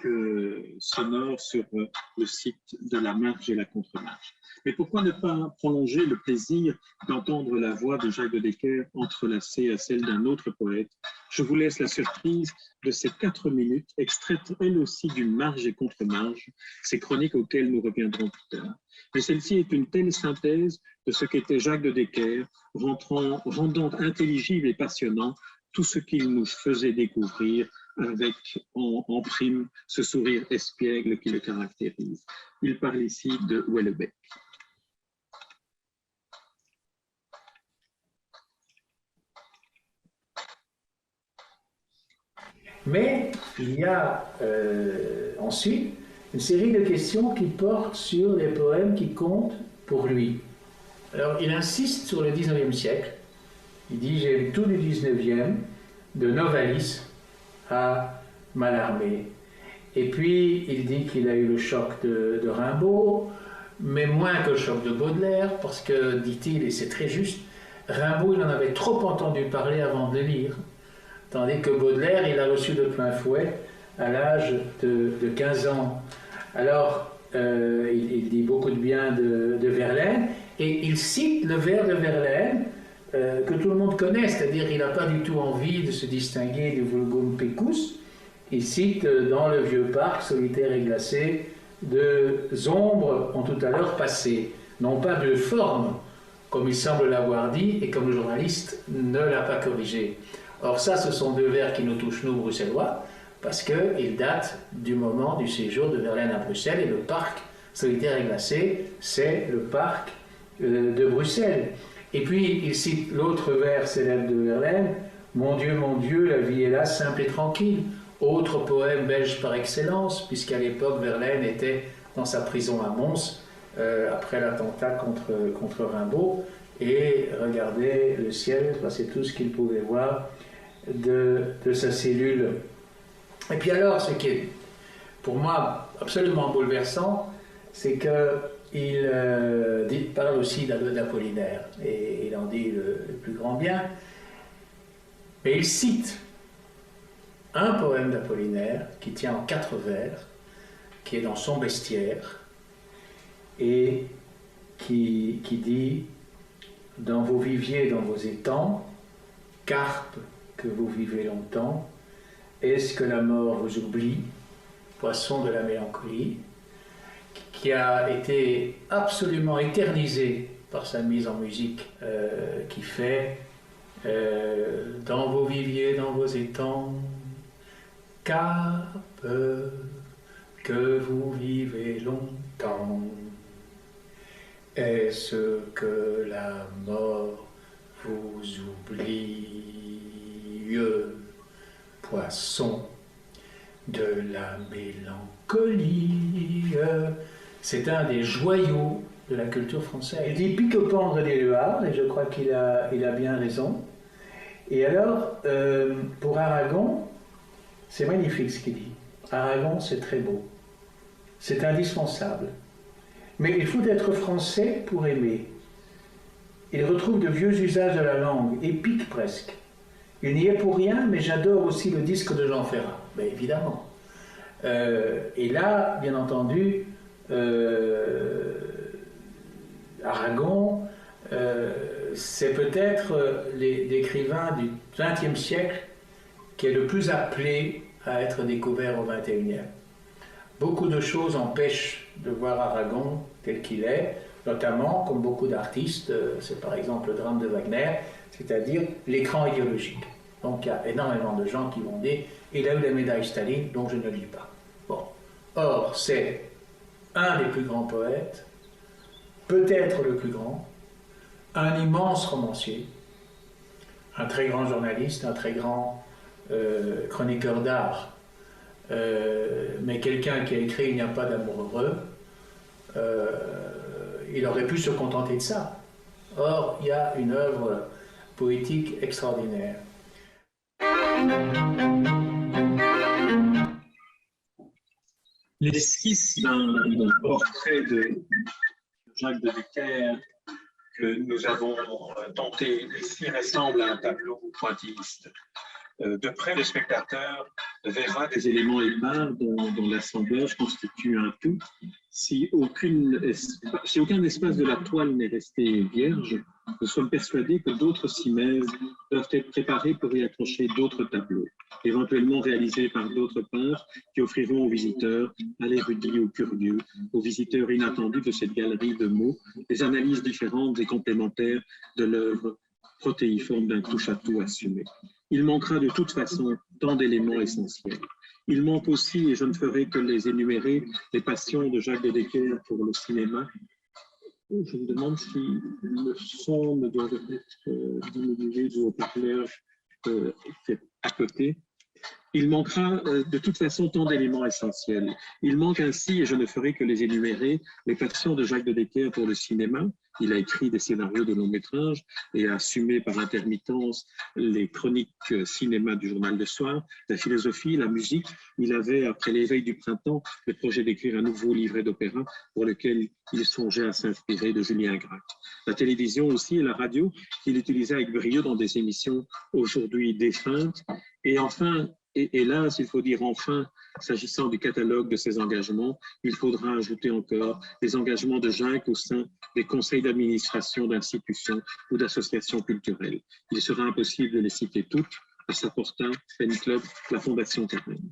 sonore sur le site de la Marge et la Contre-Marge. Mais pourquoi ne pas prolonger le plaisir d'entendre la voix de Jacques de Decker entrelacée à celle d'un autre poète? Je vous laisse la surprise de ces 4 minutes, extraites elles aussi d'une Marge et Contre-Marge, ces chroniques auxquelles nous reviendrons plus tard. Mais celle-ci est une telle synthèse de ce qu'était Jacques de Decker, rendant intelligible et passionnant tout ce qu'il nous faisait découvrir avec en prime ce sourire espiègle qui le caractérise. Il parle ici de Houellebecq. Mais il y a ensuite une série de questions qui portent sur les poèmes qui comptent pour lui. Alors il insiste sur le 19e siècle. Il dit « J'ai tout le 19e, de Novalis à Mallarmé ». Et puis il dit qu'il a eu le choc de Rimbaud, mais moins que le choc de Baudelaire, parce que, dit-il, et c'est très juste, Rimbaud, il en avait trop entendu parler avant de le lire. Tandis que Baudelaire, il a reçu de plein fouet à l'âge de 15 ans. Alors, il dit beaucoup de bien de Verlaine, et il cite le vers de Verlaine, que tout le monde connaît, c'est-à-dire qu'il n'a pas du tout envie de se distinguer du vulgum pecus. Il cite dans le vieux parc solitaire et glacé, deux ombres ont tout à l'heure passé, non pas de forme, comme il semble l'avoir dit, et comme le journaliste ne l'a pas corrigé. Or ça, ce sont deux vers qui nous touchent, nous, bruxellois, parce qu'ils datent du moment du séjour de Verlaine à Bruxelles, et le parc solitaire et glacé, c'est le parc de Bruxelles. Et puis, il cite l'autre vers célèbre de Verlaine, « Mon Dieu, la vie est là, simple et tranquille ». Autre poème belge par excellence, puisqu'à l'époque, Verlaine était dans sa prison à Mons, après l'attentat contre Rimbaud, et regardait le ciel, c'est tout ce qu'il pouvait voir de sa cellule. Et puis alors, ce qui est pour moi absolument bouleversant, c'est qu'il parle aussi d'Apollinaire, et il en dit le plus grand bien, mais il cite un poème d'Apollinaire qui tient en 4 vers, qui est dans son bestiaire, et qui dit « Dans vos viviers, dans vos étangs, carpes que vous vivez longtemps, est-ce que la mort vous oublie, poisson de la mélancolie ?» qui a été absolument éternisé par sa mise en musique, qui fait « Dans vos viviers, dans vos étangs, carpes que vous vivez longtemps, est-ce que la mort vous oublie, poisson de la mélancolie ?» C'est un des joyaux de la culture française. Il dit pique-pendre des luards, et je crois qu'il a bien raison. Et alors, pour Aragon, c'est magnifique ce qu'il dit. Aragon, c'est très beau. C'est indispensable. Mais il faut être français pour aimer. Il retrouve de vieux usages de la langue, épiques presque. Il n'y est pour rien, mais j'adore aussi le disque de Jean Ferrat. Ben, évidemment. Et là, bien entendu, Aragon, c'est peut-être l'écrivain du XXe siècle qui est le plus appelé à être découvert au XXIe. Beaucoup de choses empêchent de voir Aragon tel qu'il est, notamment, comme beaucoup d'artistes, c'est par exemple le drame de Wagner, c'est-à-dire l'écran idéologique. Donc il y a énormément de gens qui vont dire « il a eu la médaille Staline, donc je ne lis pas ». Bon. Or, c'est un des plus grands poètes, peut-être le plus grand, un immense romancier, un très grand journaliste, un très grand chroniqueur d'art, mais quelqu'un qui a écrit « Il n'y a pas d'amour heureux », il aurait pu se contenter de ça. Or, il y a une œuvre poétique extraordinaire. L'esquisse d'un portrait de Jacques de Decker que nous avons tenté ici ressemble à un tableau pointilliste. De près, le spectateur verra des éléments épars dont l'assemblage constitue un tout. Si aucun espace de la toile n'est resté vierge, nous sommes persuadés que d'autres cimaises doivent être préparées pour y accrocher d'autres tableaux, éventuellement réalisés par d'autres peintres qui offriront aux visiteurs, à l'érudit ou curieux, aux visiteurs inattendus de cette galerie de mots, des analyses différentes et complémentaires de l'œuvre protéiforme d'un touche-à-tout assumé. Il manquera de toute façon tant d'éléments essentiels. Il manque aussi, et je ne ferai que les énumérer, les passions de Jacques de Decker pour le cinéma. Je me demande si le son ne doit être diminué du haut-parleur à côté. Il manquera de toute façon tant d'éléments essentiels. Il manque ainsi, et je ne ferai que les énumérer, les passions de Jacques de Decker pour le cinéma. Il a écrit des scénarios de long métrage et a assumé par intermittence les chroniques cinéma du journal de soir, la philosophie, la musique. Il avait, après l'éveil du printemps, le projet d'écrire un nouveau livret d'opéra pour lequel il songeait à s'inspirer de Julien Gracq. La télévision aussi et la radio, qu'il utilisait avec brio dans des émissions aujourd'hui défuntes. Et enfin, et hélas, il faut dire enfin, s'agissant du catalogue de ses engagements, il faudra ajouter encore les engagements de Jacques au sein des conseils d'administration d'institutions ou d'associations culturelles. Il sera impossible de les citer toutes, Passaporta, Pen Club, la Fondation Carmen.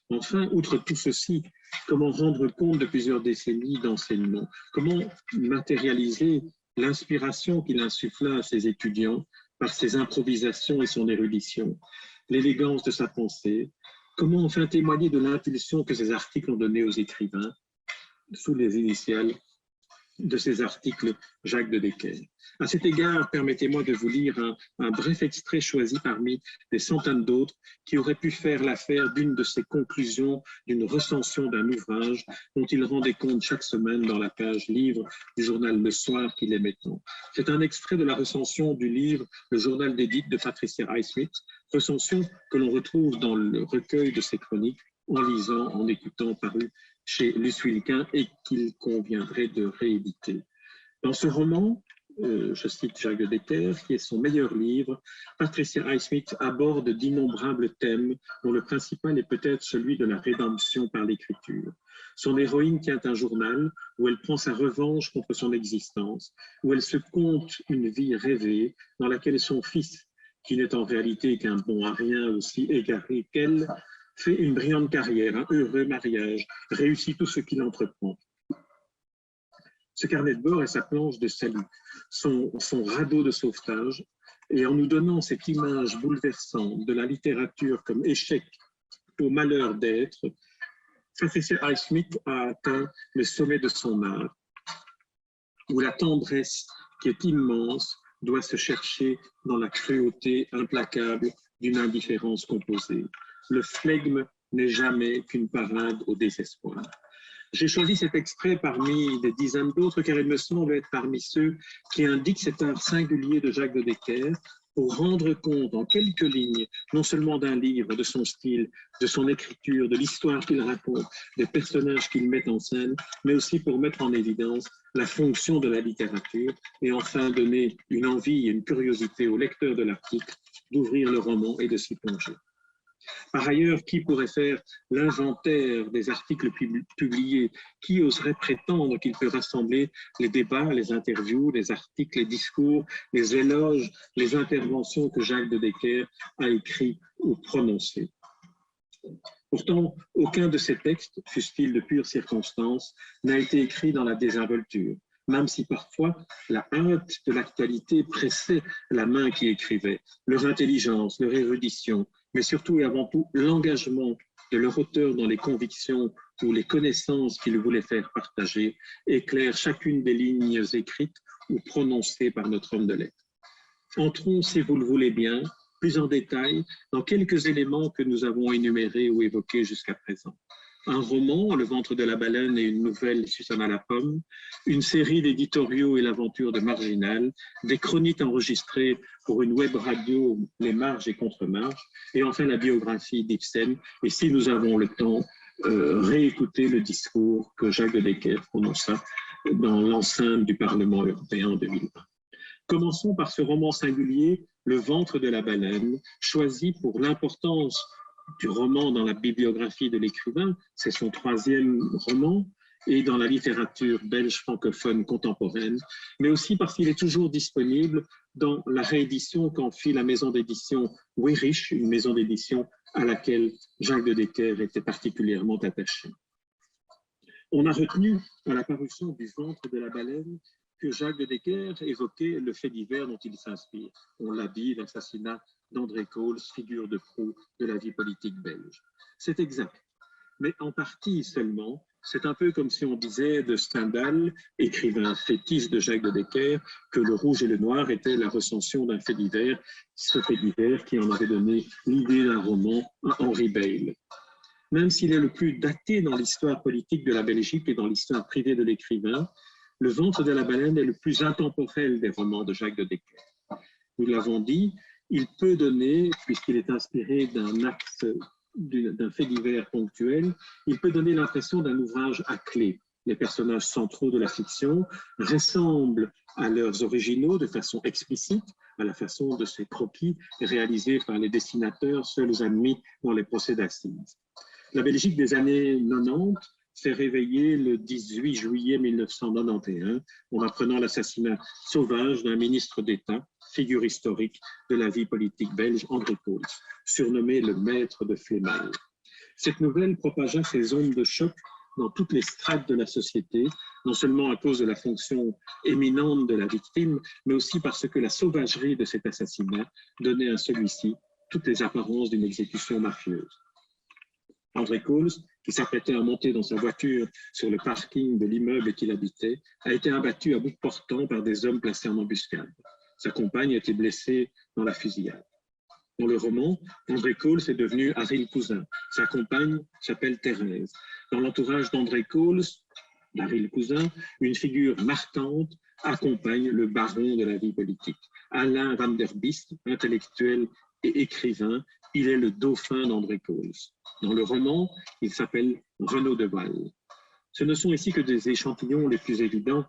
Enfin, outre tout ceci, comment rendre compte de plusieurs décennies d'enseignement? Comment matérialiser l'inspiration qu'il insuffla à ses étudiants par ses improvisations et son érudition, l'élégance de sa pensée? Comment enfin témoigner de l'impulsion que ces articles ont donnée aux écrivains, sous les initiales de ces articles Jacques de Decker? À cet égard, permettez-moi de vous lire un bref extrait choisi parmi des centaines d'autres qui auraient pu faire l'affaire d'une de ses conclusions d'une recension d'un ouvrage dont il rendait compte chaque semaine dans la page livre du journal Le Soir qu'il aimait tant. C'est un extrait de la recension du livre Le journal d'Édith de Patricia Highsmith, recension que l'on retrouve dans le recueil de ses chroniques en lisant, en écoutant, paru chez Luce Wilquin et qu'il conviendrait de rééditer. Dans ce roman, je cite Jacques de Decker, qui est son meilleur livre, Patricia Highsmith aborde d'innombrables thèmes dont le principal est peut-être celui de la rédemption par l'écriture. Son héroïne tient un journal où elle prend sa revanche contre son existence, où elle se conte une vie rêvée dans laquelle son fils, qui n'est en réalité qu'un bon à rien aussi égaré qu'elle, fait une brillante carrière, un heureux mariage, réussit tout ce qu'il entreprend. Ce carnet de bord est sa planche de salut, son radeau de sauvetage, et en nous donnant cette image bouleversante de la littérature comme échec au malheur d'être, Patricia Highsmith a atteint le sommet de son art, où la tendresse qui est immense doit se chercher dans la cruauté implacable d'une indifférence composée. Le flegme n'est jamais qu'une parade au désespoir. J'ai choisi cet extrait parmi des dizaines d'autres car il me semble être parmi ceux qui indiquent cet art singulier de Jacques de Decker pour rendre compte en quelques lignes, non seulement d'un livre, de son style, de son écriture, de l'histoire qu'il raconte, des personnages qu'il met en scène, mais aussi pour mettre en évidence la fonction de la littérature et enfin donner une envie et une curiosité au lecteur de l'article d'ouvrir le roman et de s'y plonger. Par ailleurs, qui pourrait faire l'inventaire des articles publiés? Qui oserait prétendre qu'il peut rassembler les débats, les interviews, les articles, les discours, les éloges, les interventions que Jacques de Decker a écrits ou prononcés? Pourtant, aucun de ces textes, fussent-ils de pure circonstance, n'a été écrit dans la désinvolture, même si parfois la hâte de l'actualité pressait la main qui écrivait, leur intelligence, leur érudition, mais surtout et avant tout l'engagement de leur auteur dans les convictions ou les connaissances qu'il voulait faire partager éclaire chacune des lignes écrites ou prononcées par notre homme de lettres. Entrons, si vous le voulez bien, plus en détail dans quelques éléments que nous avons énumérés ou évoqués jusqu'à présent. Un roman, Le ventre de la baleine et une nouvelle, Suzanne à la pomme, une série d'éditoriaux et l'aventure de Marginal, des chroniques enregistrées pour une web radio, Les marges et contre-marges, et enfin la biographie d'Ibsen, et si nous avons le temps, réécouter le discours que Jacques de Decker prononça dans l'enceinte du Parlement européen en 2020. Commençons par ce roman singulier, Le ventre de la baleine, choisi pour l'importance du roman dans la bibliographie de l'écrivain, c'est son 3e roman, et dans la littérature belge francophone contemporaine, mais aussi parce qu'il est toujours disponible dans la réédition qu'en fit la maison d'édition Weyrich, une maison d'édition à laquelle Jacques de Decker était particulièrement attaché. On a retenu à la parution du ventre de la baleine que Jacques de Decker évoquait le fait divers dont il s'inspire. On l'a dit, l'assassinat d'André Coles, figure de proue de la vie politique belge. C'est exact, mais en partie seulement. C'est un peu comme si on disait de Stendhal, écrivain fétiche de Jacques de Decker, que Le Rouge et le Noir était la recension d'un fait divers, ce fait divers qui en avait donné l'idée d'un roman à Henri Beyle. Même s'il est le plus daté dans l'histoire politique de la Belgique et dans l'histoire privée de l'écrivain, Le ventre de la baleine est le plus intemporel des romans de Jacques de Decker. Nous l'avons dit, il peut donner, puisqu'il est inspiré d'un fait divers ponctuel, il peut donner l'impression d'un ouvrage à clé. Les personnages centraux de la fiction ressemblent à leurs originaux de façon explicite, à la façon de ces croquis réalisés par les dessinateurs seuls admis dans les procès d'assises. La Belgique des années 90 s'est réveillée le 18 juillet 1991 en apprenant l'assassinat sauvage d'un ministre d'État, figure historique de la vie politique belge, André Coles, surnommé le maître de Flémal. Cette nouvelle propagea ses ondes de choc dans toutes les strates de la société, non seulement à cause de la fonction éminente de la victime, mais aussi parce que la sauvagerie de cet assassinat donnait à celui-ci toutes les apparences d'une exécution mafieuse. André Coles, qui s'apprêtait à monter dans sa voiture sur le parking de l'immeuble qu'il habitait, a été abattu à bout portant par des hommes placés en embuscade. Sa compagne a été blessée dans la fusillade. Dans le roman, André Coles est devenu Harry Cousin. Sa compagne s'appelle Thérèse. Dans l'entourage d'André Coles, Harry Cousin, une figure marquante accompagne le baron de la vie politique. Alain Van der Biest, intellectuel et écrivain, il est le dauphin d'André Coles. Dans le roman, il s'appelle Renaud de Waal. Ce ne sont ici que des échantillons les plus évidents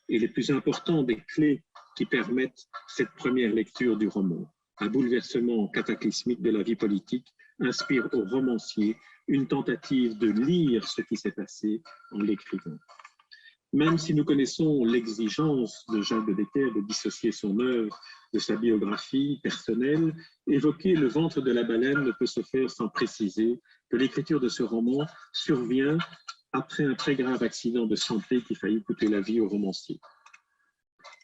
et les plus importants des clés qui permettent cette première lecture du roman. Un bouleversement cataclysmique de la vie politique inspire au romancier une tentative de lire ce qui s'est passé en l'écrivant. Même si nous connaissons l'exigence de Jacques de Decker de dissocier son œuvre de sa biographie personnelle, évoquer Le ventre de la baleine ne peut se faire sans préciser que l'écriture de ce roman survient après un très grave accident de santé qui faillit coûter la vie au romancier.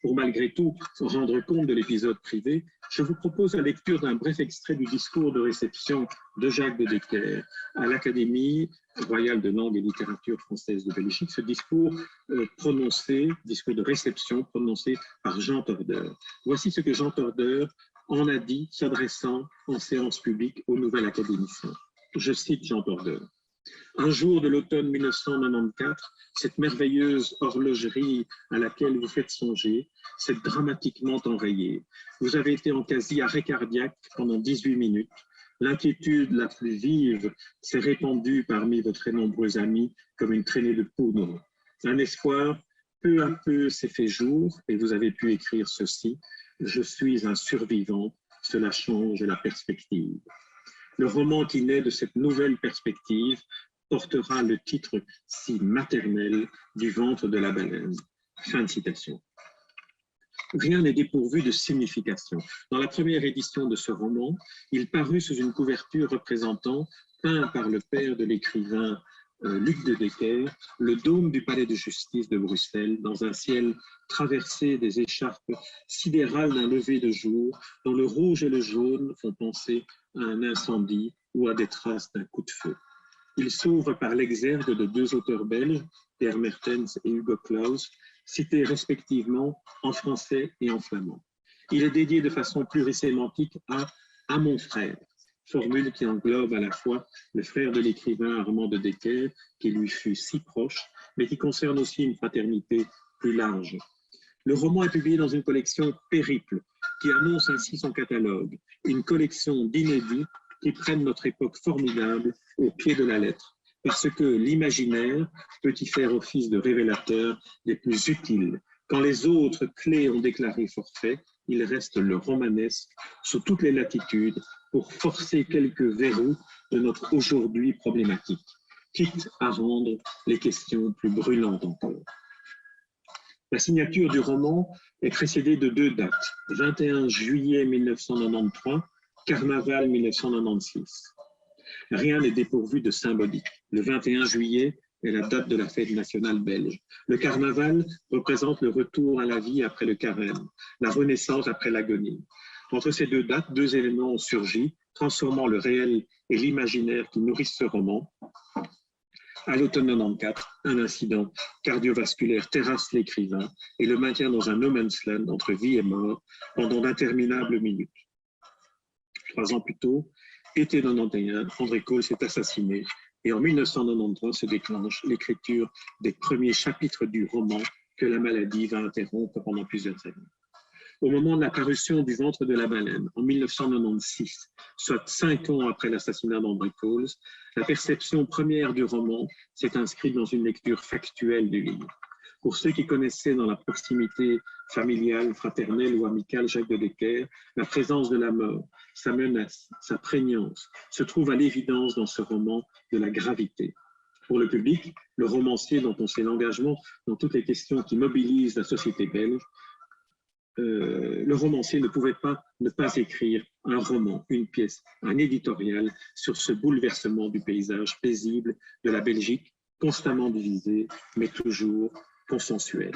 Pour malgré tout rendre compte de l'épisode privé, je vous propose la lecture d'un bref extrait du discours de réception de Jacques de Decker à l'Académie royale de langue et littérature française de Belgique. Ce discours discours de réception prononcé par Jean Tordeur. Voici ce que Jean Tordeur en a dit, s'adressant en séance publique aux nouvelles académiciens. Je cite Jean Tordeur. Un jour de l'automne 1994, cette merveilleuse horlogerie à laquelle vous faites songer s'est dramatiquement enrayée. Vous avez été en quasi-arrêt cardiaque pendant 18 minutes. L'inquiétude la plus vive s'est répandue parmi vos très nombreux amis comme une traînée de poudre. Un espoir peu à peu s'est fait jour et vous avez pu écrire ceci. Je suis un survivant, cela change la perspective. Le roman qui naît de cette nouvelle perspective portera le titre si maternel du ventre de la baleine. Fin de citation. Rien n'est dépourvu de signification. Dans la première édition de ce roman, il parut sous une couverture représentant, peint par le père de l'écrivain Luc de Decker, le dôme du palais de justice de Bruxelles, dans un ciel traversé des écharpes sidérales d'un lever de jour, dont le rouge et le jaune font penser à un incendie ou à des traces d'un coup de feu. Il s'ouvre par l'exergue de deux auteurs belges, Pierre Mertens et Hugo Claus, cités respectivement en français et en flamand. Il est dédié de façon plurisémantique à mon frère, formule qui englobe à la fois le frère de l'écrivain Armand de Decker, qui lui fut si proche, mais qui concerne aussi une fraternité plus large. Le roman est publié dans une collection Périple, qui annonce ainsi son catalogue, une collection d'inédits qui prennent notre époque formidable au pied de la lettre. parce que l'imaginaire peut y faire office de révélateur des plus utiles. Quand les autres clés ont déclaré forfait, il reste le romanesque sous toutes les latitudes pour forcer quelques verrous de notre aujourd'hui problématique, quitte à rendre les questions plus brûlantes encore. La signature du roman est précédée de 2 dates, 21 juillet 1993, Carnaval 1996. Rien n'est dépourvu de symbolique. Le 21 juillet est la date de la fête nationale belge. Le carnaval représente le retour à la vie après le carême, la renaissance après l'agonie. Entre ces 2 dates, 2 éléments ont surgi, transformant le réel et l'imaginaire qui nourrissent ce roman. À l'automne 94, un incident cardiovasculaire terrasse l'écrivain et le maintient dans un no man's land entre vie et mort pendant d'interminables minutes. 3 ans plus tôt, été 91, André Coll s'est assassiné et en 1993 se déclenche l'écriture des premiers chapitres du roman que la maladie va interrompre pendant plusieurs années. Au moment de la parution du Ventre de la baleine, en 1996, soit 5 ans après l'assassinat d'André Coll, la perception première du roman s'est inscrite dans une lecture factuelle du livre. Pour ceux qui connaissaient dans la proximité familiale, fraternelle ou amicale Jacques de Decker, la présence de la mort, sa menace, sa prégnance, se trouve à l'évidence dans ce roman de la gravité. Pour le public, le romancier dont on sait l'engagement dans toutes les questions qui mobilisent la société belge, le romancier ne pouvait pas ne pas écrire un roman, une pièce, un éditorial sur ce bouleversement du paysage paisible de la Belgique, constamment divisée, mais toujours consensuel.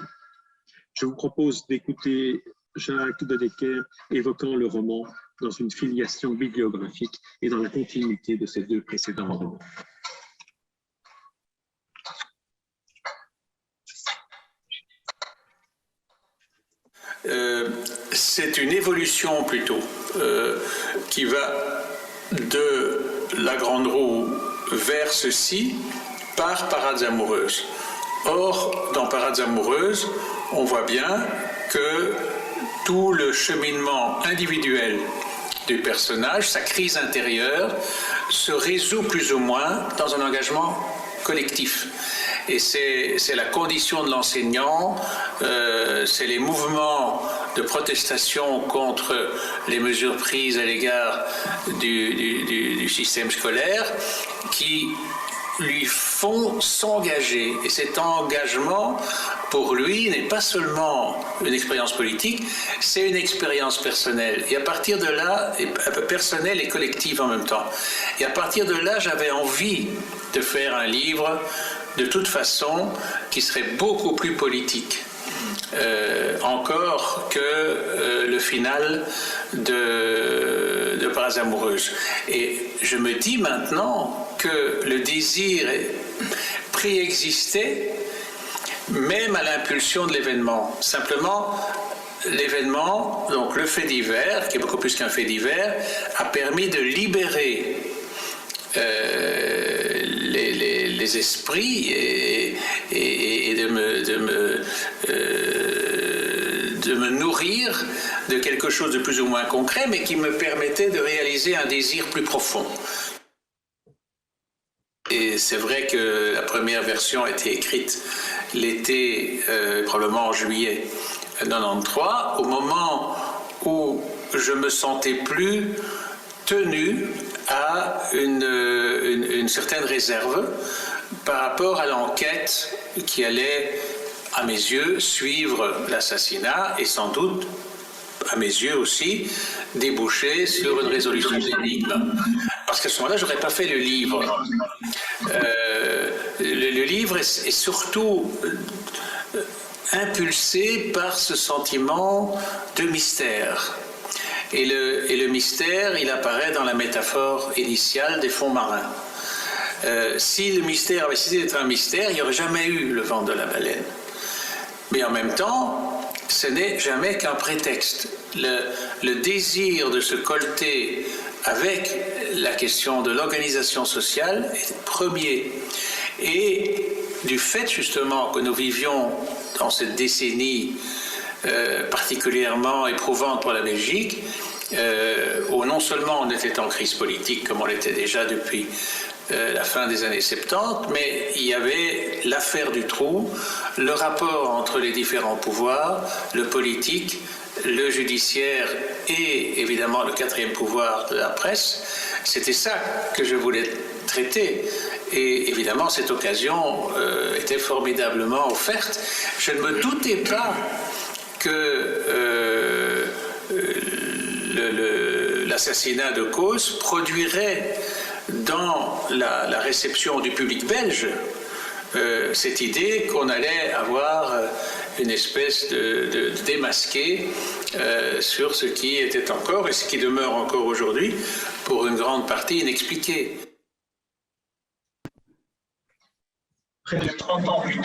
Je vous propose d'écouter Jacques de Decker évoquant le roman dans une filiation bibliographique et dans la continuité de ces 2 précédents romans. C'est une évolution plutôt qui va de la Grande Roue vers ceci par Parades amoureuses. Or, dans Parades amoureuses, on voit bien que tout le cheminement individuel du personnage, sa crise intérieure, se résout plus ou moins dans un engagement collectif. Et c'est la condition de l'enseignant, c'est les mouvements de protestation contre les mesures prises à l'égard du système scolaire qui lui font s'engager. Et cet engagement, pour lui, n'est pas seulement une expérience politique, c'est une expérience personnelle. Et à partir de là, personnelle et collective en même temps. Et à partir de là, j'avais envie de faire un livre, de toute façon, qui serait beaucoup plus politique. Encore que le final de Parades amoureuses. Et je me dis maintenant que le désir préexistait même à l'impulsion de l'événement. Simplement, l'événement, donc le fait divers, qui est beaucoup plus qu'un fait divers, a permis de libérer les esprits et de me nourrir de quelque chose de plus ou moins concret, mais qui me permettait de réaliser un désir plus profond. Et c'est vrai que la première version a été écrite l'été, probablement en juillet 93, au moment où je me sentais plus tenu à une certaine réserve par rapport à l'enquête qui allait, à mes yeux, suivre l'assassinat et sans doute, à mes yeux aussi, déboucher sur une résolution de l'énigme. Parce qu'à ce moment-là, je n'aurais pas fait le livre. Le livre est surtout impulsé par ce sentiment de mystère. Et le mystère, il apparaît dans la métaphore initiale des fonds marins. Si le mystère avait cessé d'être un mystère, il n'y aurait jamais eu le Ventre de la baleine. Mais en même temps, ce n'est jamais qu'un prétexte. Le désir de se colter avec la question de l'organisation sociale est premier. Et du fait justement que nous vivions dans cette décennie particulièrement éprouvante pour la Belgique, où non seulement on était en crise politique comme on l'était déjà depuis la fin des années 70, mais il y avait l'affaire du trou, le rapport entre les différents pouvoirs, le politique, le judiciaire et évidemment le quatrième pouvoir de la presse. C'était ça que je voulais traiter. Et évidemment, cette occasion était formidablement offerte. Je ne me doutais pas que l'assassinat de Causse produirait dans la réception du public belge cette idée qu'on allait avoir une espèce de démasqué sur ce qui était encore et ce qui demeure encore aujourd'hui pour une grande partie inexpliqué. Près de 30 ans plus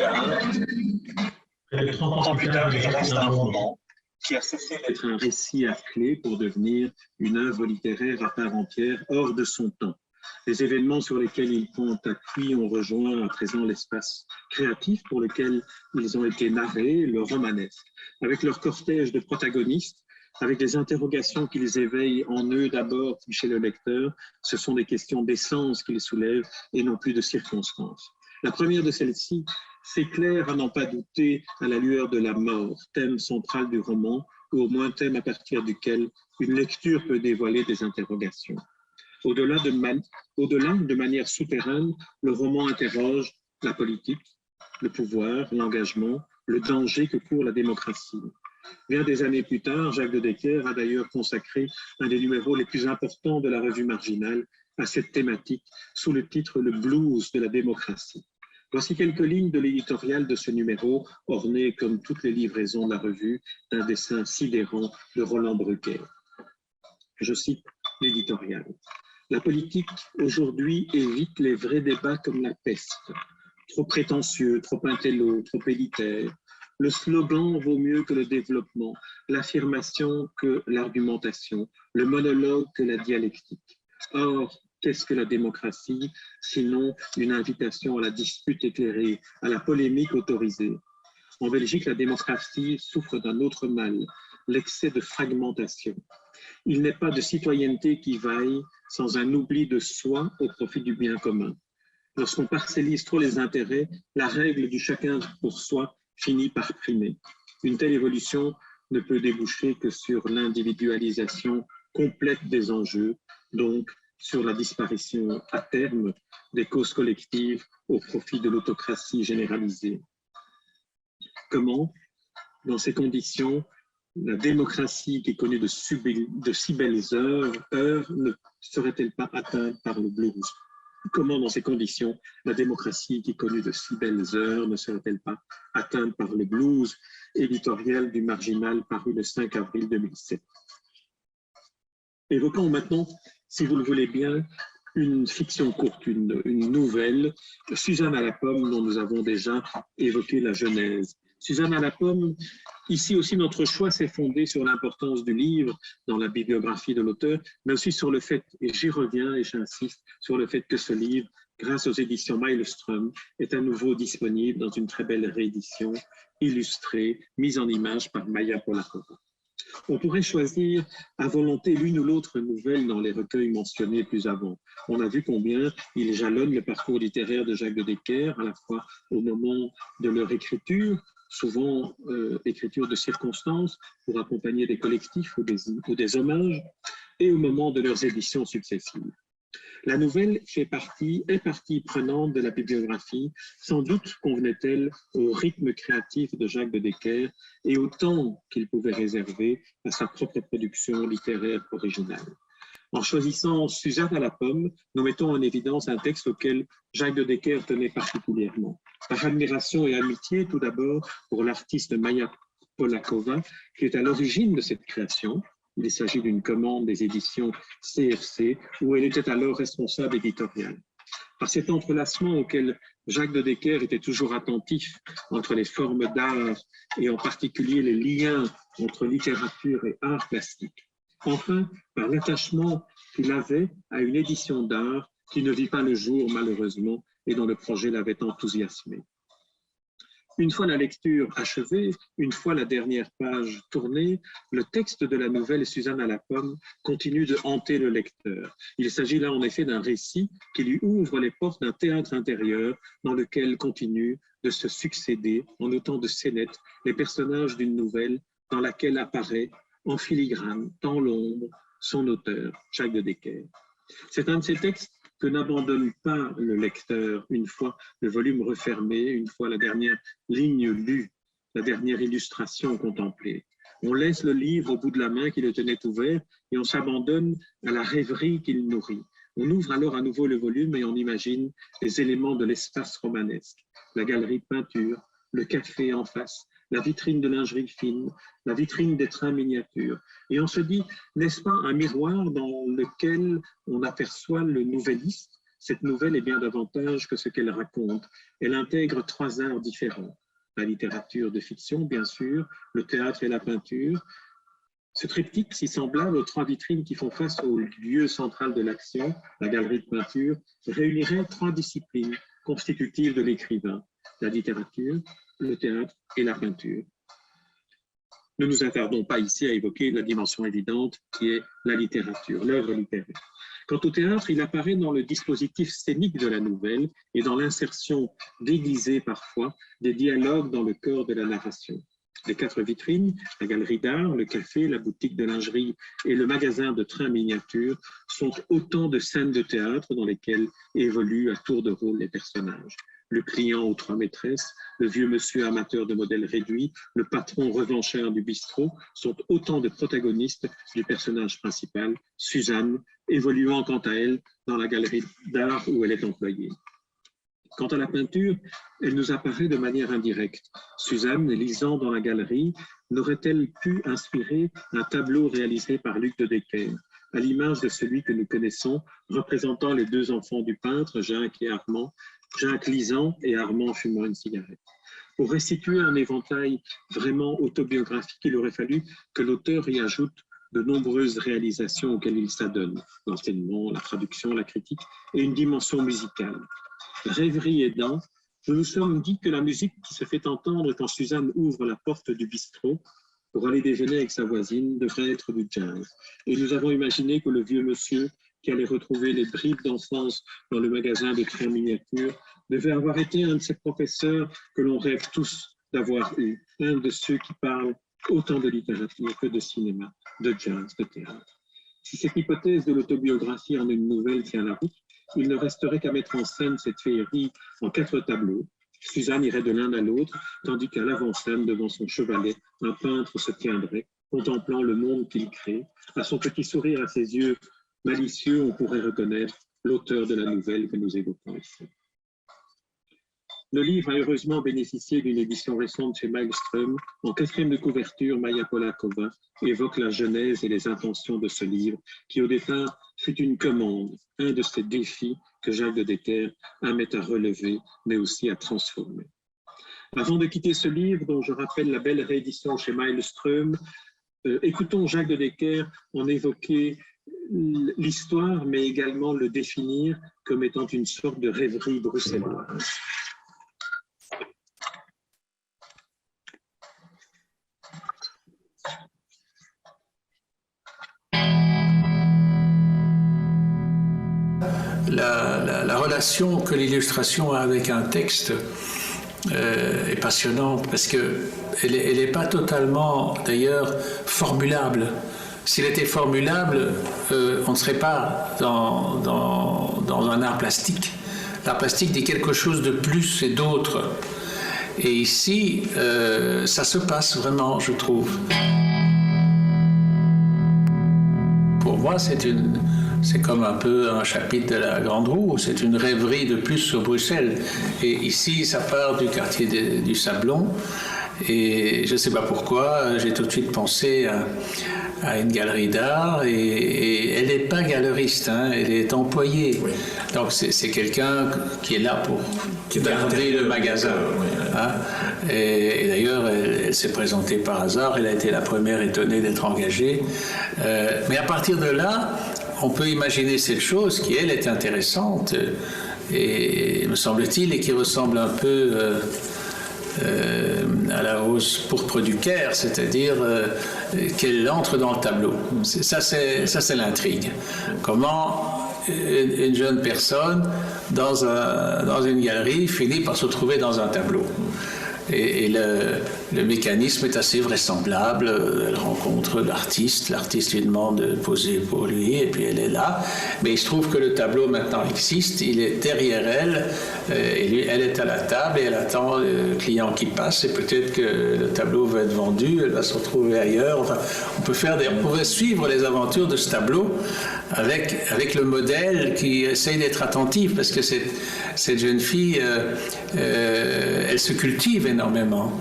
tard, il reste un roman qui a cessé d'être un récit à clé pour devenir une œuvre littéraire à part entière, hors de son temps. Les événements sur lesquels ils prend appui ont rejoint à présent l'espace créatif pour lequel ils ont été narrés, le romanesque, avec leur cortège de protagonistes, avec des interrogations qu'ils éveillent en eux d'abord chez le lecteur. Ce sont des questions d'essence qu'ils soulèvent et non plus de circonstances. La première de celles-ci s'éclaire à n'en pas douter à la lueur de la mort, thème central du roman, ou au moins thème à partir duquel une lecture peut dévoiler des interrogations. Au-delà de manière souterraine, le roman interroge la politique, le pouvoir, l'engagement, le danger que court la démocratie. Bien des années plus tard, Jacques de Decker a d'ailleurs consacré un des numéros les plus importants de la revue marginale à cette thématique sous le titre « Le blues de la démocratie ». Voici quelques lignes de l'éditorial de ce numéro, orné, comme toutes les livraisons de la revue, d'un dessin sidérant de Roland Brucker. Je cite l'éditorial. « La politique, aujourd'hui, évite les vrais débats comme la peste. Trop prétentieux, trop intello, trop élitaire. Le slogan vaut mieux que le développement, l'affirmation que l'argumentation, le monologue que la dialectique. Or, qu'est-ce que la démocratie, sinon une invitation à la dispute éclairée, à la polémique autorisée? En Belgique, la démocratie souffre d'un autre mal, l'excès de fragmentation. Il n'est pas de citoyenneté qui vaille sans un oubli de soi au profit du bien commun. Lorsqu'on parcellise trop les intérêts, la règle du chacun pour soi finit par primer. Une telle évolution ne peut déboucher que sur l'individualisation complète des enjeux, donc sur la disparition à terme des causes collectives au profit de l'autocratie généralisée. Comment, dans ces conditions, la démocratie qui est connue de si belles heures ne serait-elle pas atteinte par le blues? Comment, dans ces conditions, la démocratie qui est connue de si belles heures ne serait-elle pas atteinte par le blues? Éditorial du Marginal paru le 5 avril 2007. Évoquons maintenant, si vous le voulez bien, une fiction courte, une nouvelle, Suzanne à la pomme, dont nous avons déjà évoqué la genèse. Suzanne à la pomme, ici aussi notre choix s'est fondé sur l'importance du livre dans la bibliographie de l'auteur, mais aussi sur le fait, et j'y reviens et j'insiste, sur le fait que ce livre, grâce aux éditions Maelstrom, est à nouveau disponible dans une très belle réédition, illustrée, mise en image par Maya Polakova. On pourrait choisir à volonté l'une ou l'autre nouvelle dans les recueils mentionnés plus avant. On a vu combien il jalonne le parcours littéraire de Jacques de Decker, à la fois au moment de leur écriture, souvent écriture de circonstances pour accompagner des collectifs ou des hommages, et au moment de leurs éditions successives. La nouvelle est partie prenante de la bibliographie, sans doute convenait-elle au rythme créatif de Jacques de Decker et au temps qu'il pouvait réserver à sa propre production littéraire originale. En choisissant Suzanne à la pomme, nous mettons en évidence un texte auquel Jacques de Decker tenait particulièrement. Par admiration et amitié, tout d'abord, pour l'artiste Maya Polakova, qui est à l'origine de cette création. Il s'agit d'une commande des éditions CFC, où elle était alors responsable éditoriale. Par cet entrelacement auquel Jacques de Decker était toujours attentif entre les formes d'art et en particulier les liens entre littérature et art plastique. Enfin, par l'attachement qu'il avait à une édition d'art qui ne vit pas le jour malheureusement et dont le projet l'avait enthousiasmé. Une fois la lecture achevée, une fois la dernière page tournée, le texte de la nouvelle Suzanne à la pomme continue de hanter le lecteur. Il s'agit là en effet d'un récit qui lui ouvre les portes d'un théâtre intérieur dans lequel continuent de se succéder, en autant de scénettes, les personnages d'une nouvelle dans laquelle apparaît, en filigrane, dans l'ombre, son auteur, Jacques de Decker. C'est un de ces textes que n'abandonne pas le lecteur une fois le volume refermé, une fois la dernière ligne lue, la dernière illustration contemplée. On laisse le livre au bout de la main qui le tenait ouvert et on s'abandonne à la rêverie qu'il nourrit. On ouvre alors à nouveau le volume et on imagine les éléments de l'espace romanesque, la galerie de peinture, le café en face, la vitrine de lingerie fine, la vitrine des trains miniatures. Et on se dit, n'est-ce pas un miroir dans lequel on aperçoit le nouvelliste? Cette nouvelle est bien davantage que ce qu'elle raconte. Elle intègre 3 arts différents. La littérature de fiction, bien sûr, le théâtre et la peinture. Ce triptyque, si semblable aux 3 vitrines qui font face au lieu central de l'action, la galerie de peinture, réunirait 3 disciplines constitutives de l'écrivain, la littérature, le théâtre et la peinture. Ne nous attardons pas ici à évoquer la dimension évidente qui est la littérature, l'œuvre littéraire. Quant au théâtre, il apparaît dans le dispositif scénique de la nouvelle et dans l'insertion déguisée parfois des dialogues dans le corps de la narration. Les 4 vitrines, la galerie d'art, le café, la boutique de lingerie et le magasin de trains miniatures sont autant de scènes de théâtre dans lesquelles évoluent à tour de rôle les personnages. Le client aux 3 maîtresses, le vieux monsieur amateur de modèles réduits, le patron revanchard du bistrot sont autant de protagonistes du personnage principal, Suzanne, évoluant quant à elle dans la galerie d'art où elle est employée. Quant à la peinture, elle nous apparaît de manière indirecte. Suzanne, lisant dans la galerie, n'aurait-elle pu inspirer un tableau réalisé par Luc de Decker, à l'image de celui que nous connaissons, représentant les 2 enfants du peintre, Jacques et Armand, Jacques lisant et Armand fumant une cigarette. Pour restituer un éventail vraiment autobiographique, il aurait fallu que l'auteur y ajoute de nombreuses réalisations auxquelles il s'adonne, l'enseignement, la traduction, la critique et une dimension musicale. Rêverie aidant, nous nous sommes dit que la musique qui se fait entendre quand Suzanne ouvre la porte du bistrot pour aller déjeuner avec sa voisine devrait être du jazz. Et nous avons imaginé que le vieux monsieur qui allait retrouver les bribes d'enfance dans le magasin de trains miniatures devait avoir été un de ces professeurs que l'on rêve tous d'avoir eu, un de ceux qui parlent autant de littérature que de cinéma, de jazz, de théâtre. Si cette hypothèse de l'autobiographie en une nouvelle tient la route, il ne resterait qu'à mettre en scène cette féerie en 4 tableaux. Suzanne irait de l'un à l'autre, tandis qu'à l'avant-scène, devant son chevalet, un peintre se tiendrait, contemplant le monde qu'il crée. À son petit sourire, à ses yeux malicieux, on pourrait reconnaître l'auteur de la nouvelle que nous évoquons ici. Le livre a heureusement bénéficié d'une édition récente chez Maelström. En 4e de couverture, Maya Polakova évoque la genèse et les intentions de ce livre, qui au départ fut une commande, un de ces défis que Jacques de Decker aimait à relever, mais aussi à transformer. Avant de quitter ce livre, dont je rappelle la belle réédition chez Maelström, écoutons Jacques de Decker en évoquer l'histoire, mais également le définir comme étant une sorte de rêverie bruxelloise. La relation que l'illustration a avec un texte est passionnante parce qu'elle n'est pas totalement, d'ailleurs, formulable. S'il était formulable, on ne serait pas dans un art plastique. L'art plastique dit quelque chose de plus et d'autre. Et ici, ça se passe vraiment, je trouve. Pour moi, c'est comme un peu un chapitre de la Grande Roue, c'est une rêverie de plus sur Bruxelles. Et ici, ça part du quartier du Sablon. Et je ne sais pas pourquoi, j'ai tout de suite pensé à une galerie d'art. Et elle n'est pas galeriste, hein, elle est employée. Oui. Donc c'est quelqu'un qui est là pour garder le magasin. Hein. Et d'ailleurs, elle s'est présentée par hasard, elle a été la première étonnée d'être engagée. Mais à partir de là, on peut imaginer cette chose qui, elle, est intéressante, et me semble-t-il, et qui ressemble un peu à la rose pourpre du Caire, c'est-à-dire qu'elle entre dans le tableau. Ça, c'est l'intrigue. Comment une jeune personne dans une galerie finit par se retrouver dans un tableau. Et le mécanisme est assez vraisemblable. Elle rencontre l'artiste lui demande de poser pour lui, et puis elle est là. Mais il se trouve que le tableau maintenant existe, il est derrière elle, elle est à la table et elle attend le client qui passe, et peut-être que le tableau va être vendu, elle va se retrouver ailleurs. Enfin, on pourrait suivre les aventures de ce tableau avec le modèle qui essaye d'être attentif, parce que cette jeune fille, elle se cultive énormément.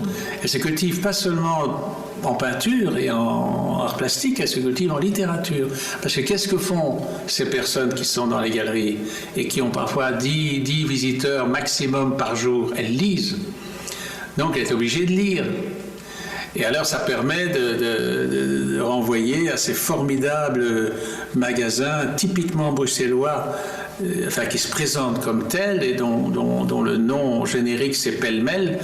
Elle se cultive pas seulement en peinture et en art plastique, elle se cultive en littérature. Parce que qu'est-ce que font ces personnes qui sont dans les galeries et qui ont parfois 10 visiteurs maximum par jour? Elles lisent. Donc elle est obligée de lire. Et alors ça permet de renvoyer à ces formidables magasins typiquement bruxellois, enfin qui se présentent comme tels et dont le nom générique c'est Pêle-mêle,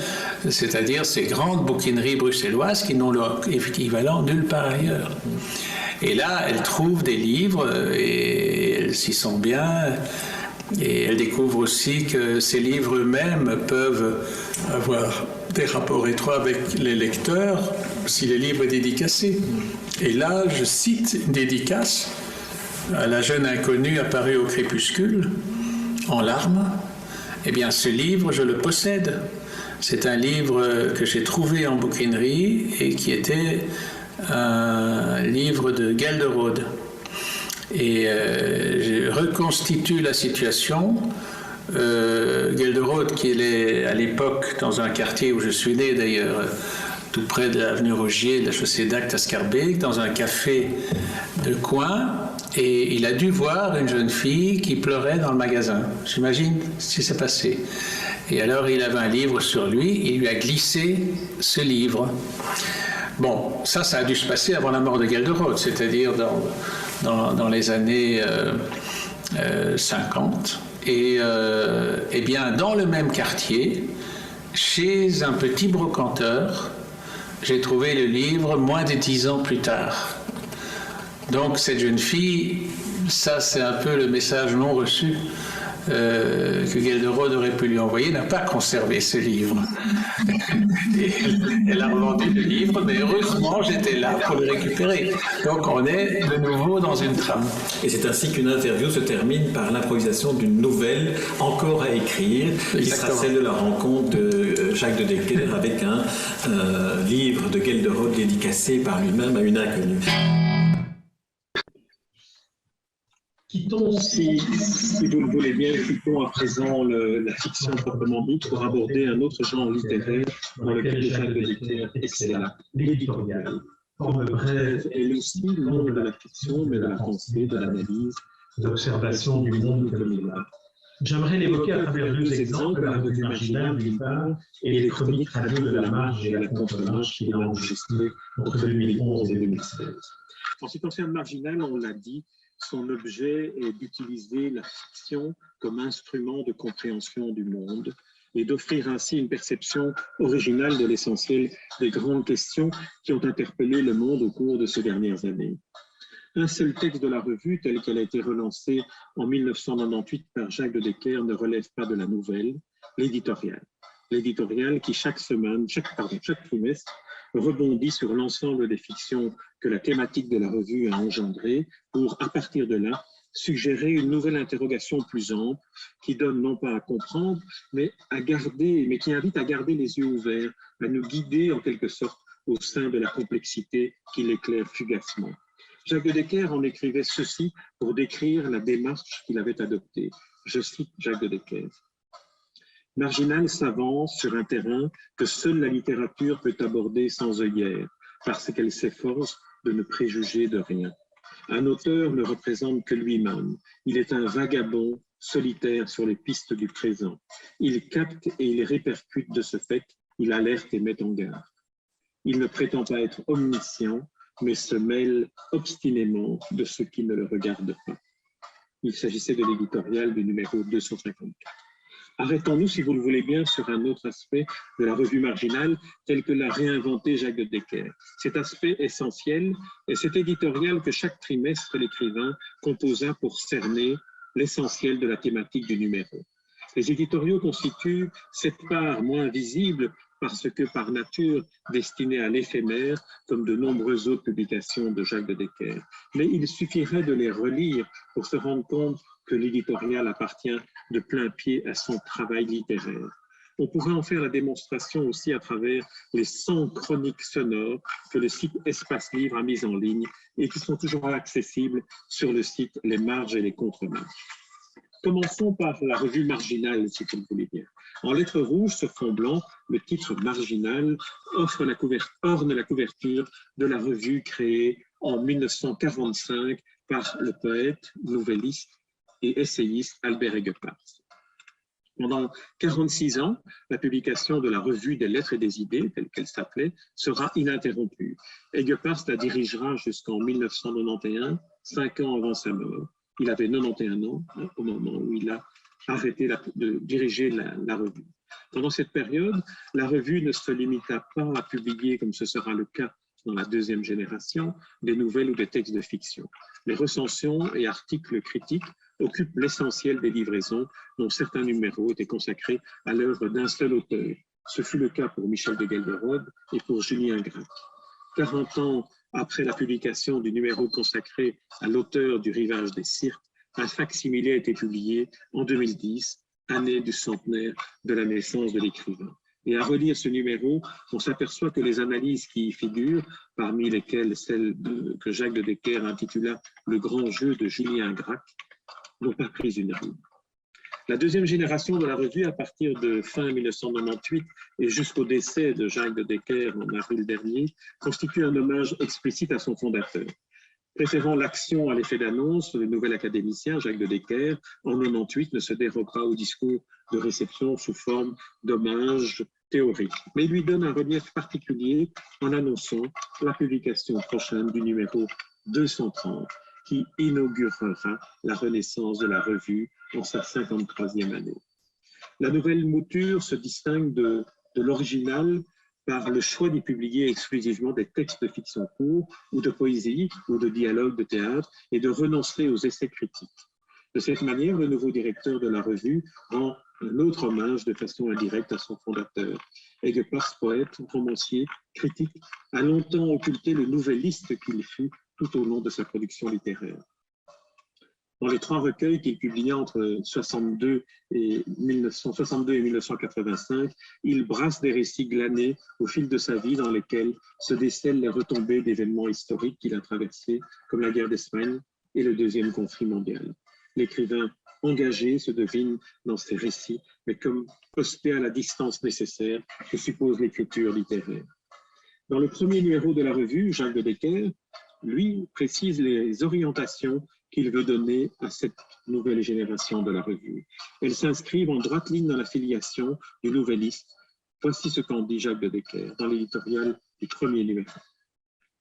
c'est-à-dire ces grandes bouquineries bruxelloises qui n'ont leur équivalent nulle part ailleurs. Et là, elle trouve des livres et elle s'y sent bien. Et elle découvre aussi que ces livres eux-mêmes peuvent avoir des rapports étroits avec les lecteurs si les livres sont dédicacés. Et là, je cite une dédicace à la jeune inconnue apparue au crépuscule, en larmes. Eh bien, ce livre, je le possède. C'est un livre que j'ai trouvé en bouquinerie et qui était un livre de Gelderode. Et je reconstitue la situation. Gelderode, qui est à l'époque dans un quartier où je suis né d'ailleurs, tout près de l'avenue Rogier, de la chaussée d'Acte à Scarbeck, dans un café de coin, et il a dû voir une jeune fille qui pleurait dans le magasin. J'imagine ce qui s'est passé. Et alors il avait un livre sur lui, il lui a glissé ce livre. Bon, ça a dû se passer avant la mort de Gelderode, c'est-à-dire dans les années 50. Et bien, dans le même quartier, chez un petit brocanteur, j'ai trouvé le livre moins de 10 ans plus tard. Donc, cette jeune fille, ça c'est un peu le message non reçu que Gelderode aurait pu lui envoyer, n'a pas conservé ce livre. Et elle a revendu le livre, mais heureusement j'étais là pour le récupérer. Donc on est de nouveau dans une trame. Et c'est ainsi qu'une interview se termine par l'improvisation d'une nouvelle encore à écrire, qui sera celle de la rencontre de Jacques de Decker avec un livre de Gelderode dédicacé par lui-même à une inconnue. Quittons, si vous le voulez bien, quittons à présent la fiction proprement dite pour aborder un autre genre littéraire dans lequel Jacques de Decker excella, l'éditorial. Forme brève et aussi non de la fiction, mais de la pensée, de l'analyse, de l'observation du monde comme il va. J'aimerais l'évoquer à travers deux exemples, la revue Marginale d'une part et les chroniques radio de la Marge et la Contre-Marge qu'il a enregistrées entre 2011 et 2016. En ce qui concerne Marginale, on l'a dit, son objet est d'utiliser la fiction comme instrument de compréhension du monde et d'offrir ainsi une perception originale de l'essentiel des grandes questions qui ont interpellé le monde au cours de ces dernières années. Un seul texte de la revue, tel qu'elle a été relancée en 1998 par Jacques de Decker, ne relève pas de la nouvelle, l'éditorial. L'éditorial qui chaque trimestre rebondit sur l'ensemble des fictions que la thématique de la revue a engendrées pour, à partir de là, suggérer une nouvelle interrogation plus ample qui donne non pas à comprendre, mais qui invite à garder les yeux ouverts, à nous guider en quelque sorte au sein de la complexité qui l'éclaire fugacement. Jacques de Decker en écrivait ceci pour décrire la démarche qu'il avait adoptée. Je cite Jacques de Decker. Marginal s'avance sur un terrain que seule la littérature peut aborder sans œillère, parce qu'elle s'efforce de ne préjuger de rien. Un auteur ne représente que lui-même. Il est un vagabond solitaire sur les pistes du présent. Il capte et il répercute de ce fait, il alerte et met en garde. Il ne prétend pas être omniscient, mais se mêle obstinément de ce qui ne le regarde pas. Il s'agissait de l'éditorial du numéro 254. Arrêtons-nous, si vous le voulez bien, sur un autre aspect de la revue marginale, tel que l'a réinventé Jacques de Decker. Cet aspect essentiel est cet éditorial que chaque trimestre l'écrivain composa pour cerner l'essentiel de la thématique du numéro. Les éditoriaux constituent cette part moins visible parce que par nature destinée à l'éphémère, comme de nombreuses autres publications de Jacques de Decker. Mais il suffirait de les relire pour se rendre compte que l'éditorial appartient de plein pied à son travail littéraire. On pourrait en faire la démonstration aussi à travers les 100 chroniques sonores que le site Espace Livre a mises en ligne et qui sont toujours accessibles sur le site Les Marges et les Contre-Marges. Commençons par la revue marginale, si vous le voulez bien. En lettres rouges sur fond blanc, le titre marginal orne la couverture de la revue créée en 1945 par le poète, nouvelliste et essayiste Albert Aiguepart. Pendant 46 ans, la publication de la revue des lettres et des idées, telle qu'elle s'appelait, sera ininterrompue. Aiguepart la dirigera jusqu'en 1991, 5 ans avant sa mort. Il avait 91 ans au moment où il a arrêté de diriger la revue. Pendant cette période, la revue ne se limita pas à publier, comme ce sera le cas dans la deuxième génération, des nouvelles ou des textes de fiction. Les recensions et articles critiques occupent l'essentiel des livraisons, dont certains numéros étaient consacrés à l'œuvre d'un seul auteur. Ce fut le cas pour Michel de Gelderode et pour Julien Gracq. 40 ans après la publication du numéro consacré à l'auteur du Rivage des Cirques, un fac-similé a été publié en 2010, année du centenaire de la naissance de l'écrivain. Et à relire ce numéro, on s'aperçoit que les analyses qui y figurent, parmi lesquelles celle que Jacques de Decker intitula « Le grand jeu de Julien Gracq », n'ont pas pris une rime. La deuxième génération de la revue, à partir de fin 1998 et jusqu'au décès de Jacques de Decker en avril dernier, constitue un hommage explicite à son fondateur. Préférant l'action à l'effet d'annonce, le nouvel académicien Jacques de Decker, en 1998, ne se dérobe pas au discours de réception sous forme d'hommage théorique, mais lui donne un relief particulier en annonçant la publication prochaine du numéro 230, qui inaugurera la renaissance de la revue en sa 53e année. La nouvelle mouture se distingue de l'original par le choix d'y publier exclusivement des textes de fiction courts ou de poésie ou de dialogue de théâtre et de renoncer aux essais critiques. De cette manière, le nouveau directeur de la revue rend un autre hommage de façon indirecte à son fondateur. Aiguepart, poète, romancier, critique, a longtemps occulté le nouvelliste qu'il fut tout au long de sa production littéraire. Dans les 3 recueils qu'il publia entre 1962 et 1985, il brasse des récits glanés au fil de sa vie dans lesquels se décèlent les retombées d'événements historiques qu'il a traversés, comme la guerre d'Espagne et le deuxième conflit mondial. L'écrivain engagé se devine dans ses récits, mais comme posté à la distance nécessaire que suppose l'écriture littéraire. Dans le premier numéro de la revue, Jacques de Decker, lui, précise les orientations qu'il veut donner à cette nouvelle génération de la revue. Elles s'inscrivent en droite ligne dans la filiation du nouvelliste. Voici ce qu'en dit Jacques de Decker dans l'éditorial du premier numéro.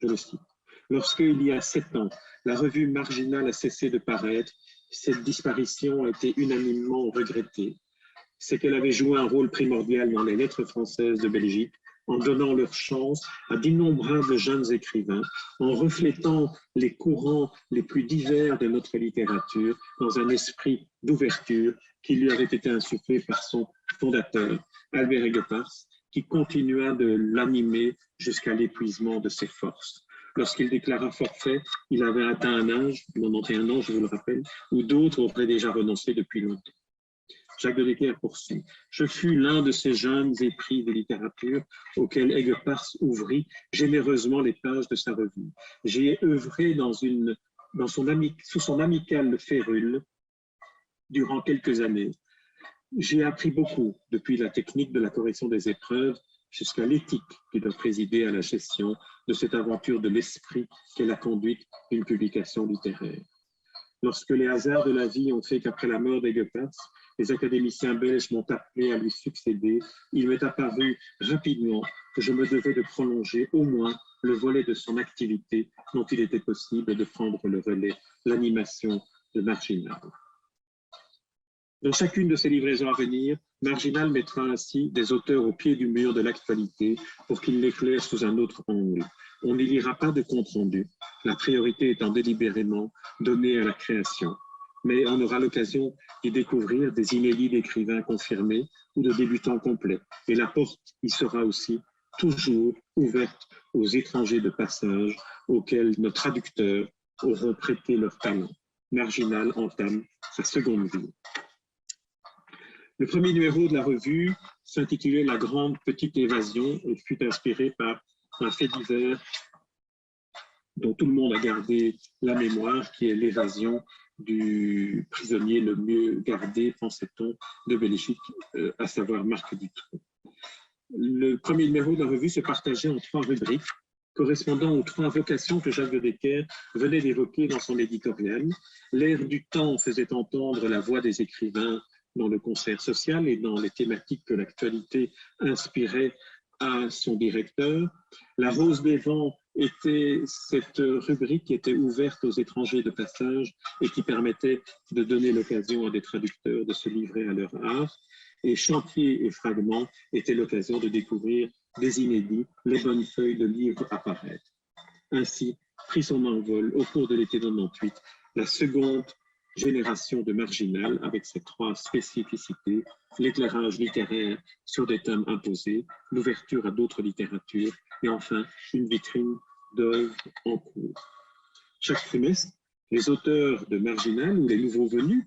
Je le cite. « Lorsqu'il y a 7 ans, la revue marginale a cessé de paraître, cette disparition a été unanimement regrettée. C'est qu'elle avait joué un rôle primordial dans les lettres françaises de Belgique, en donnant leur chance à d'innombrables jeunes écrivains, en reflétant les courants les plus divers de notre littérature dans un esprit d'ouverture qui lui avait été insufflé par son fondateur, Albert Aiguepart, qui continua de l'animer jusqu'à l'épuisement de ses forces. Lorsqu'il déclara forfait, il avait atteint un âge, 91 ans, je vous le rappelle, où d'autres auraient déjà renoncé depuis longtemps. Jacques de Decker poursuit. « Je fus l'un de ces jeunes épris de littérature auxquels Aiguepart ouvrit généreusement les pages de sa revue. J'y ai œuvré sous son amicale férule durant quelques années. J'ai appris beaucoup, depuis la technique de la correction des épreuves jusqu'à l'éthique qui doit présider à la gestion de cette aventure de l'esprit qu'est la conduite d'une publication littéraire. Lorsque les hasards de la vie ont fait qu'après la mort d'Aiguepart, les académiciens belges m'ont appelé à lui succéder, il m'est apparu rapidement que je me devais de prolonger au moins le volet de son activité dont il était possible de prendre le relais, l'animation de Marginal. » Dans chacune de ces livraisons à venir, Marginal mettra ainsi des auteurs au pied du mur de l'actualité pour qu'ils l'éclairent sous un autre angle. On n'y lira pas de compte-rendu, la priorité étant délibérément donnée à la création. Mais on aura l'occasion d'y découvrir des inédits d'écrivains confirmés ou de débutants complets. Et la porte y sera aussi toujours ouverte aux étrangers de passage auxquels nos traducteurs auront prêté leur talent. Marginal entame sa seconde vie. Le premier numéro de la revue s'intitulait « La grande petite évasion » et fut inspiré par un fait divers dont tout le monde a gardé la mémoire, qui est l'évasion du prisonnier le mieux gardé, pensait-on, de Belgique, à savoir Marc Dutroux. Le premier numéro de la revue se partageait en 3 rubriques, correspondant aux 3 vocations que Jacques de Decker venait d'évoquer dans son éditorial. L'air du temps faisait entendre la voix des écrivains dans le concert social et dans les thématiques que l'actualité inspirait à son directeur. La Rose des Vents était cette rubrique qui était ouverte aux étrangers de passage et qui permettait de donner l'occasion à des traducteurs de se livrer à leur art. Et Chantier et Fragments étaient l'occasion de découvrir des inédits, les bonnes feuilles de livres apparaître. Ainsi, prit son envol au cours de l'été 98, la seconde génération de Marginal avec ses 3 spécificités, l'éclairage littéraire sur des thèmes imposés, l'ouverture à d'autres littératures et enfin une vitrine d'œuvres en cours. Chaque trimestre, les auteurs de Marginal ou les nouveaux venus,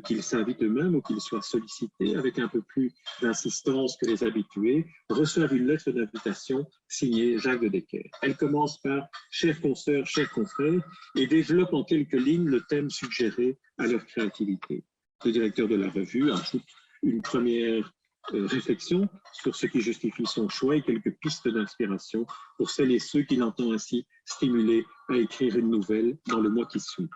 qu'ils s'invitent eux-mêmes ou qu'ils soient sollicités avec un peu plus d'insistance que les habitués, reçoivent une lettre d'invitation signée Jacques de Decker. Elle commence par « Chers consoeurs, chers confrères » et développe en quelques lignes le thème suggéré à leur créativité. Le directeur de la revue ajoute une première réflexion sur ce qui justifie son choix et quelques pistes d'inspiration pour celles et ceux qu'il entend ainsi stimuler à écrire une nouvelle dans le mois qui suit.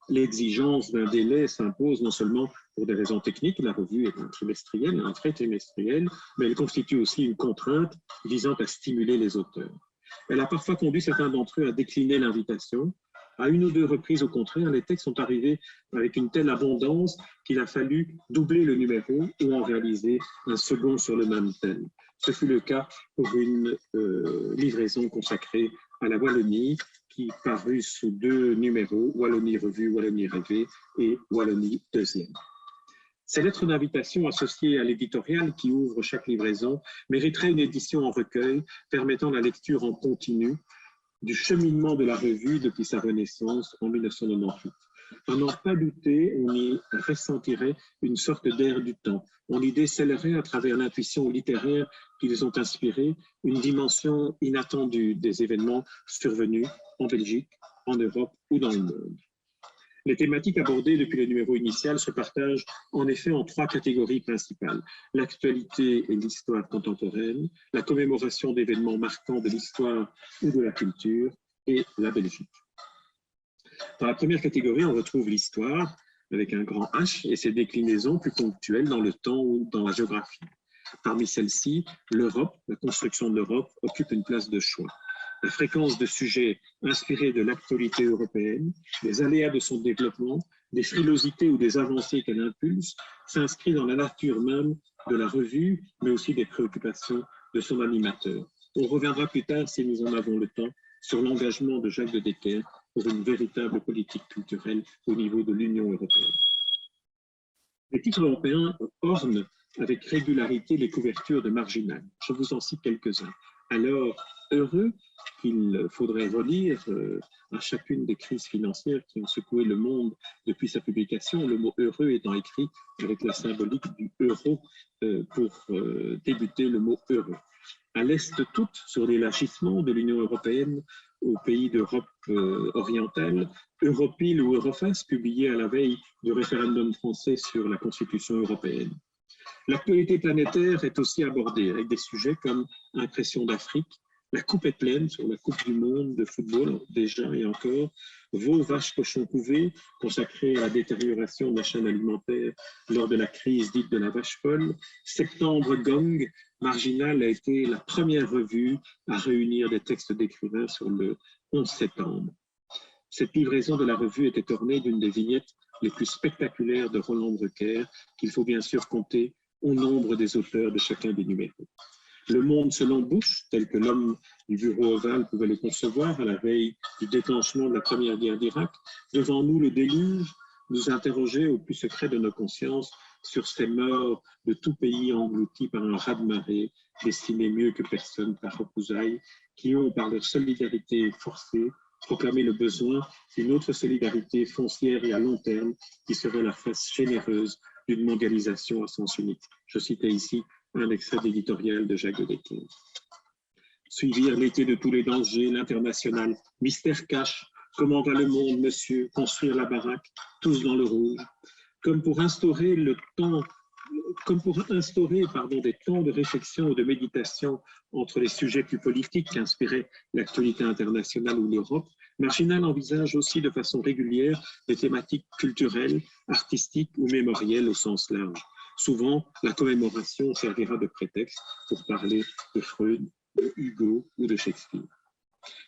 L'exigence d'un délai s'impose non seulement pour des raisons techniques, la revue est un trait trimestriel, mais elle constitue aussi une contrainte visant à stimuler les auteurs. Elle a parfois conduit certains d'entre eux à décliner l'invitation. À 1 ou 2 reprises, au contraire, les textes sont arrivés avec une telle abondance qu'il a fallu doubler le numéro ou en réaliser un second sur le même thème. Ce fut le cas pour une livraison consacrée à la Wallonie, qui parut sous 2 numéros, Wallonie Revue, Wallonie Rêvée et Wallonie Deuxième. Ces lettres d'invitation associées à l'éditorial qui ouvre chaque livraison mériteraient une édition en recueil permettant la lecture en continu du cheminement de la revue depuis sa renaissance en 1998. À n'en pas douter, on y ressentirait une sorte d'air du temps. On y décèlerait à travers l'intuition littéraire qu'ils ont inspiré une dimension inattendue des événements survenus en Belgique, en Europe ou dans le monde. Les thématiques abordées depuis le numéro initial se partagent en effet en 3 catégories principales. L'actualité et l'histoire contemporaine, la commémoration d'événements marquants de l'histoire ou de la culture et la Belgique. Dans la première catégorie, on retrouve l'histoire avec un grand H et ses déclinaisons plus ponctuelles dans le temps ou dans la géographie. Parmi celles-ci, l'Europe, la construction de l'Europe, occupe une place de choix. La fréquence de sujets inspirés de l'actualité européenne, des aléas de son développement, des frilosités ou des avancées qu'elle impulse, s'inscrit dans la nature même de la revue, mais aussi des préoccupations de son animateur. On reviendra plus tard, si nous en avons le temps, sur l'engagement de Jacques de Decker pour une véritable politique culturelle au niveau de l'Union européenne. Les titres européens ornent avec régularité les couvertures de Marginal. Je vous en cite quelques-uns. Alors, heureux qu'il faudrait relire à chacune des crises financières qui ont secoué le monde depuis sa publication, le mot heureux étant écrit avec la symbolique du euro pour débuter le mot heureux. À l'Est toute, sur l'élargissement de l'Union européenne aux pays d'Europe orientale, Europil ou Euroface, publié à la veille du référendum français sur la Constitution européenne. L'actualité planétaire est aussi abordée avec des sujets comme Impression d'Afrique, la coupe est pleine sur la Coupe du Monde de football, déjà et encore, Vos vaches cochons couvés, consacré à la détérioration de la chaîne alimentaire lors de la crise dite de la vache folle, Septembre Gong, Marginal a été la première revue à réunir des textes d'écrivains sur le 11 septembre. Cette livraison de la revue était ornée d'une des vignettes les plus spectaculaires de Roland Brucker, qu'il faut bien sûr compter au nombre des auteurs de chacun des numéros. Le monde selon Bush, tel que l'homme du bureau ovale pouvait le concevoir à la veille du déclenchement de la première guerre d'Irak, devant nous le déluge, nous interrogeait au plus secret de nos consciences sur ces morts de tout pays engloutis par un raz-de-marée, destinés mieux que personne par repousailles, qui ont, par leur solidarité forcée, proclamé le besoin d'une autre solidarité foncière et à long terme qui serait la face généreuse d'une mondialisation à sens unique. Je citais ici un extrait d'éditorial de Jacques de Decker. Suivirent l'été de tous les dangers, l'international, mystère cache, comment va le monde, monsieur, construire la baraque, tous dans le rouge, comme pour instaurer des temps de réflexion ou de méditation entre les sujets plus politiques qu'inspirait l'actualité internationale ou l'Europe, Marginal envisage aussi de façon régulière des thématiques culturelles, artistiques ou mémorielles au sens large. Souvent, la commémoration servira de prétexte pour parler de Freud, de Hugo ou de Shakespeare.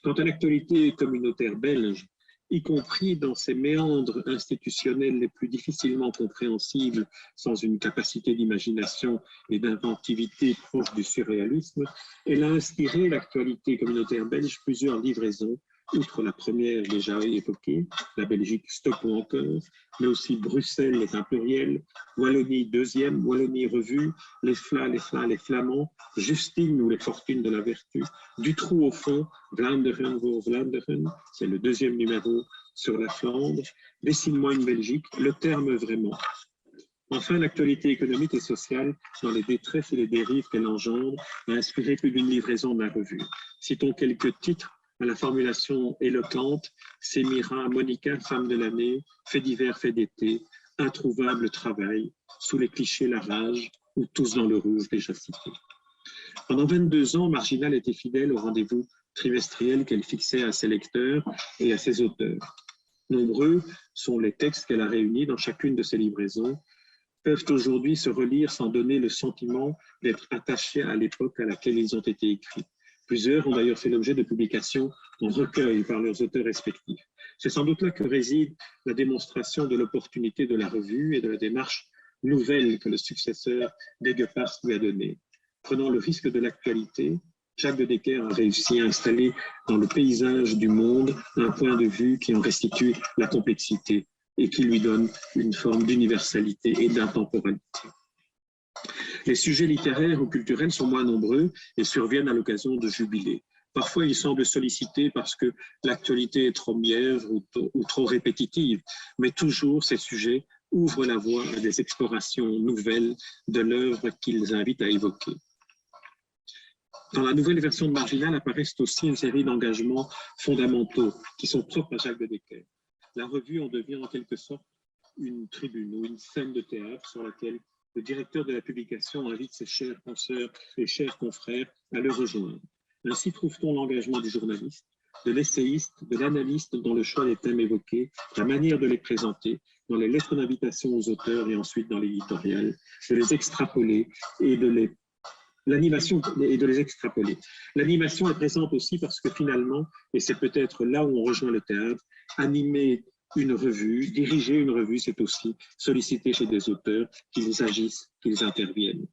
Quant à l'actualité communautaire belge, y compris dans ses méandres institutionnels les plus difficilement compréhensibles sans une capacité d'imagination et d'inventivité proche du surréalisme, elle a inspiré l'actualité communautaire belge plusieurs livraisons, outre la première déjà évoquée, la Belgique Stop ou encore, mais aussi Bruxelles est un pluriel, Wallonie deuxième, Wallonie revue, les Flas, les Flamands, Justine ou les Fortunes de la Vertu, du trou au fond, Vlaanderen voor Vlaanderen, c'est le deuxième numéro sur la Flandre, Dessine-moi une Belgique, le terme vraiment. Enfin, l'actualité économique et sociale, dans les détresses et les dérives qu'elle engendre, a inspiré plus d'une livraison de la revue. Citons quelques titres à la formulation éloquente, Sémira, Monica, femme de l'année, fait divers, fait d'été, introuvable travail, sous les clichés la rage, ou tous dans le rouge déjà cité. Pendant 22 ans, Marginal était fidèle au rendez-vous trimestriel qu'elle fixait à ses lecteurs et à ses auteurs. Nombreux sont les textes qu'elle a réunis dans chacune de ses livraisons, peuvent aujourd'hui se relire sans donner le sentiment d'être attachés à l'époque à laquelle ils ont été écrits. Plusieurs ont d'ailleurs fait l'objet de publications en recueil par leurs auteurs respectifs. C'est sans doute là que réside la démonstration de l'opportunité de la revue et de la démarche nouvelle que le successeur d'Aiguepars lui a donnée. Prenant le risque de l'actualité, Jacques de Decker a réussi à installer dans le paysage du monde un point de vue qui en restitue la complexité et qui lui donne une forme d'universalité et d'intemporalité. Les sujets littéraires ou culturels sont moins nombreux et surviennent à l'occasion de jubilés. Parfois, ils semblent sollicités parce que l'actualité est trop mièvre ou trop répétitive, mais toujours ces sujets ouvrent la voie à des explorations nouvelles de l'œuvre qu'ils invitent à évoquer. Dans la nouvelle version de Marginal apparaissent aussi une série d'engagements fondamentaux qui sont propres à Jacques de Decker. La revue en devient en quelque sorte une tribune ou une scène de théâtre sur laquelle le directeur de la publication invite ses chers consoeurs et chers confrères à le rejoindre. Ainsi trouve-t-on l'engagement du journaliste, de l'essayiste, de l'analyste dans le choix des thèmes évoqués, la manière de les présenter, dans les lettres d'invitation aux auteurs et ensuite dans l'éditorial, de les extrapoler et de les extrapoler. L'animation est présente aussi parce que finalement, et c'est peut-être là où on rejoint le théâtre, animer une revue, diriger une revue, c'est aussi solliciter chez des auteurs qu'ils agissent, qu'ils interviennent.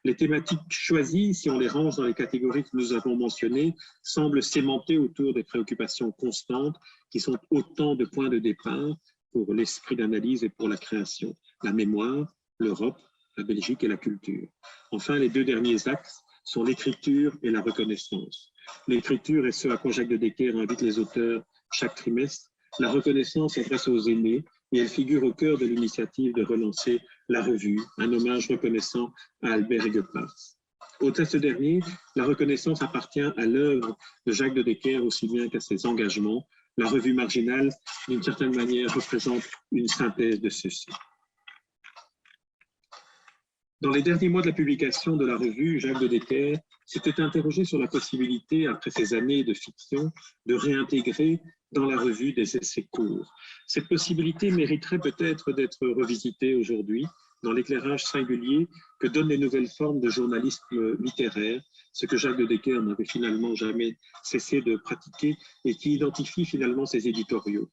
Les thématiques choisies, si on les range dans les catégories que nous avons mentionnées, semblent s'aimanter autour des préoccupations constantes qui sont autant de points de départ pour l'esprit d'analyse et pour la création. La mémoire, l'Europe, la Belgique et la culture. Enfin, les deux derniers axes sont l'écriture et la reconnaissance. L'écriture est ce à quoi Jacques de Decker invite les auteurs chaque trimestre. La reconnaissance s'adresse aux aînés et elle figure au cœur de l'initiative de relancer la revue, un hommage reconnaissant à Albert Aiguepars. Au-delà de ce dernier, la reconnaissance appartient à l'œuvre de Jacques de Decker aussi bien qu'à ses engagements. La revue Marginal, d'une certaine manière, représente une synthèse de ceci. Dans les derniers mois de la publication de la revue, Jacques de Decker s'était interrogé sur la possibilité, après ces années de fiction, de réintégrer dans la revue des essais courts. Cette possibilité mériterait peut-être d'être revisitée aujourd'hui dans l'éclairage singulier que donnent les nouvelles formes de journalisme littéraire, ce que Jacques de Decker n'avait finalement jamais cessé de pratiquer et qui identifie finalement ses éditoriaux.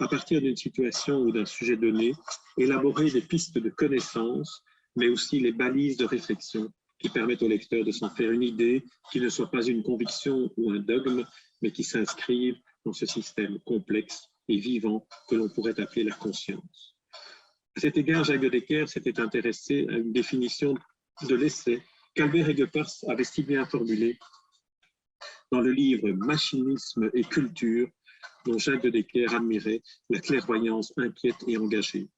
à partir d'une situation ou d'un sujet donné, élaborer des pistes de connaissance, mais aussi les balises de réflexion qui permettent au lecteur de s'en faire une idée, qui ne soit pas une conviction ou un dogme, mais qui s'inscrive dans ce système complexe et vivant que l'on pourrait appeler la conscience. À cet égard, Jacques de Decker s'était intéressé à une définition de l'essai qu'Albert Aiguepars avait si bien formulée dans le livre « Machinisme et culture », dont Jacques de Decker admirait la clairvoyance inquiète et engagée.